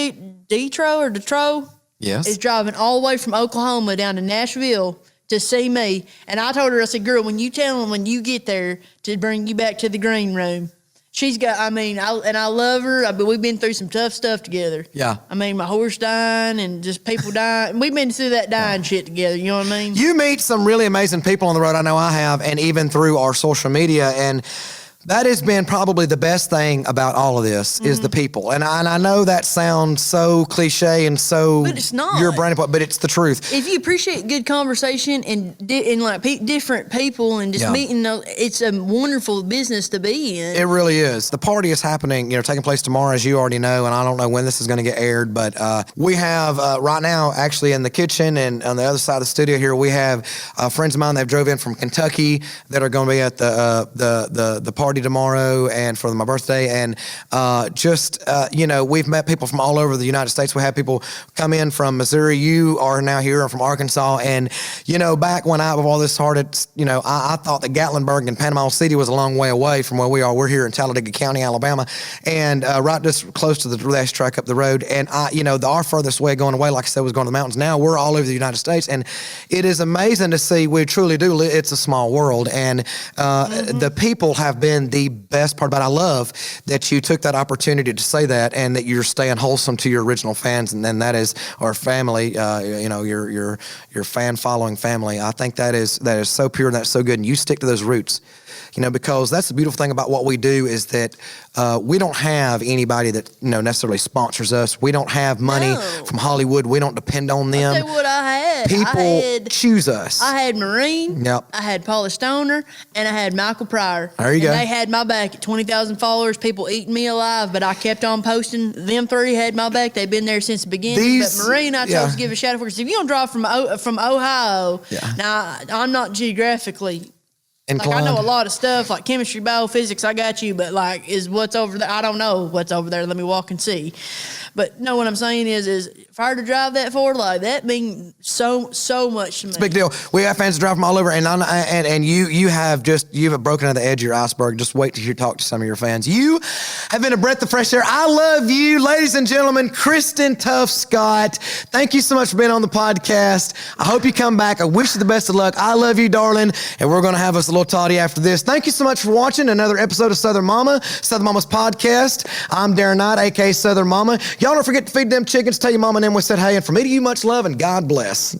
[SPEAKER 2] Detro.
[SPEAKER 1] Yes.
[SPEAKER 2] Is driving all the way from Oklahoma down to Nashville to see me. And I told her, I said, girl, when you tell them when you get there to bring you back to the green room, She's got, I love her, but we've been through some tough stuff together.
[SPEAKER 1] Yeah.
[SPEAKER 2] I mean, my horse dying and just people dying. We've been through that dying shit together, you know what I mean?
[SPEAKER 1] You meet some really amazing people on the road. I know I have, and even through our social media. And that has been probably the best thing about all of this is the people. And I know that sounds so cliche and so
[SPEAKER 2] But it's not.
[SPEAKER 1] your brain, but it's the truth.
[SPEAKER 2] If you appreciate good conversation and like different people and just meeting, it's a wonderful business to be in.
[SPEAKER 1] It really is. The party is happening, taking place tomorrow, as you already know, and I don't know when this is going to get aired, but we have right now, actually in the kitchen and on the other side of the studio here, we have friends of mine that drove in from Kentucky that are going to be at the party tomorrow and for my birthday, and we've met people from all over the United States. We have people come in from Missouri. You are now here. I'm from Arkansas, and back when all this started, I thought that Gatlinburg and Panama City was a long way away from where we are. We're here in Talladega County, Alabama, and right just close to the racetrack up the road. And our furthest way going away, like I said, was going to the mountains. Now we're all over the United States, and it is amazing to see. We truly do. It's a small world, and the people have been the best part about it. I love that you took that opportunity to say that, and that you're staying wholesome to your original fans, and then that is our family. Your fan following family. I think that is so pure and that's so good, and you stick to those roots. Because that's the beautiful thing about what we do is that we don't have anybody that necessarily sponsors us. We don't have money from Hollywood. We don't depend on them.
[SPEAKER 2] I'll tell you what I had.
[SPEAKER 1] People choose us.
[SPEAKER 2] I had Marine.
[SPEAKER 1] Yep.
[SPEAKER 2] I had Paula Stoner, and I had Michael Pryor.
[SPEAKER 1] There you go.
[SPEAKER 2] They had my back at 20,000 followers. People eating me alive, but I kept on posting. Them three had my back. They've been there since the beginning. But Marine, I chose to give a shout out for, because if you don't drive from Ohio, now I'm not geographically inclined. Like, I know a lot of stuff like chemistry, biophysics. I got you, but is what's over there? I don't know what's over there. Let me walk and see. But no, what I'm saying is if I were to drive that far, that means so much to me.
[SPEAKER 1] It's a big deal. We have fans that drive from all over, and you have broken on the edge of your iceberg. Just wait till you talk to some of your fans. You have been a breath of fresh air. I love you, ladies and gentlemen. Kristen Tuff Scott, thank you so much for being on the podcast. I hope you come back. I wish you the best of luck. I love you, darling, and we're going to have us a little toddy after this. Thank you so much for watching another episode of Southern Mama's podcast. I'm Darren Knight, aka Southern Mama. Y'all don't forget to feed them chickens. Tell your mama and them we said hey, and from me to you, much love and God bless.